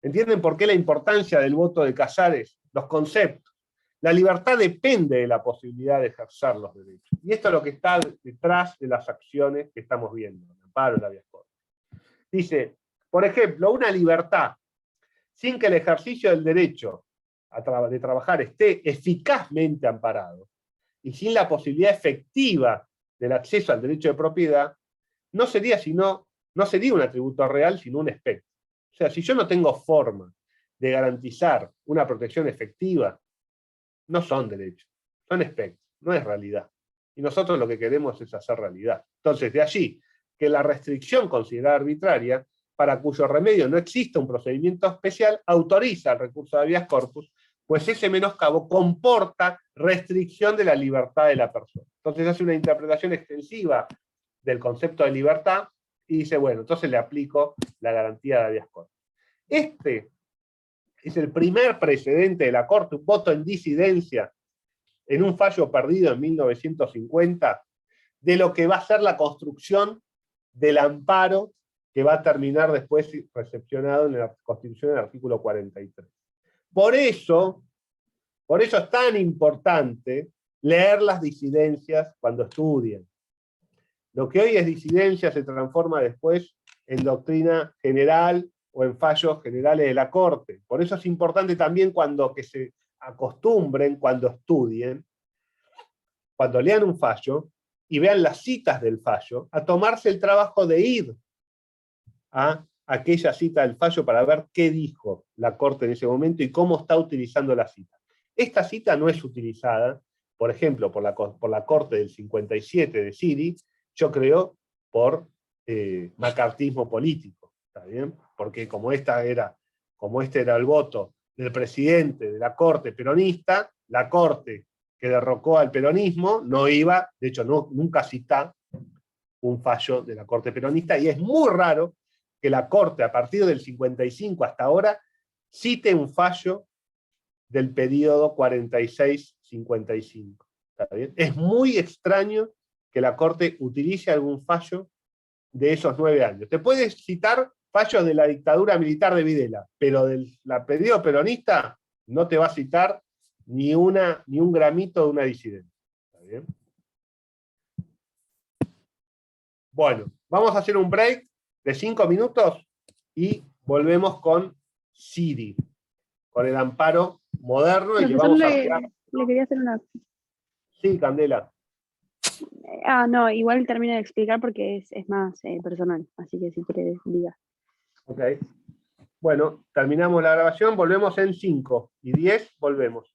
¿Entienden por qué la importancia del voto de Casares? Los conceptos. La libertad depende de la posibilidad de ejercer los derechos. Y esto es lo que está detrás de las acciones que estamos viendo, el amparo, el habeas corpus. Dice, por ejemplo, una libertad sin que el ejercicio del derecho de trabajar esté eficazmente amparado y sin la posibilidad efectiva del acceso al derecho de propiedad, no sería un atributo real, sino un espectro. O sea, si yo no tengo forma de garantizar una protección efectiva, no son derechos, son espectros, no es realidad. Y nosotros lo que queremos es hacer realidad. Entonces, de allí que la restricción considerada arbitraria, para cuyo remedio no existe un procedimiento especial, autoriza el recurso de habeas corpus, pues ese menoscabo comporta restricción de la libertad de la persona. Entonces hace una interpretación extensiva del concepto de libertad y dice, bueno, entonces le aplico la garantía de habeas corpus. Este es el primer precedente de la Corte, un voto en disidencia en un fallo perdido en 1950, de lo que va a ser la construcción del amparo que va a terminar después recepcionado en la Constitución del artículo 43. Por eso es tan importante leer las disidencias cuando estudien. Lo que hoy es disidencia se transforma después en doctrina general o en fallos generales de la Corte. Por eso es importante también que se acostumbren, cuando estudien, cuando lean un fallo y vean las citas del fallo, a tomarse el trabajo de ir a aquella cita del fallo para ver qué dijo la Corte en ese momento y cómo está utilizando la cita. Esta cita no es utilizada, por ejemplo, por la Corte del 57 de Siri, yo creo, por macartismo político, ¿está bien? Porque como este era el voto del presidente de la Corte peronista, la Corte que derrocó al peronismo no iba, de hecho nunca cita un fallo de la Corte peronista, y es muy raro que la Corte, a partir del 55 hasta ahora, cite un fallo del periodo 46-55. ¿Está bien? Es muy extraño que la Corte utilice algún fallo de esos 9 años. Te puedes citar fallos de la dictadura militar de Videla, pero del periodo peronista no te va a citar ni un gramito de una disidencia. ¿Está bien? Bueno, vamos a hacer un break de 5 minutos y volvemos con Siri, con el amparo moderno, y que vamos a hablar. Le quería hacer una... Sí, Candela. No, igual termina de explicar porque es más personal, así que si quieres, diga. Ok. Bueno, terminamos la grabación, volvemos en 5 y 10, volvemos.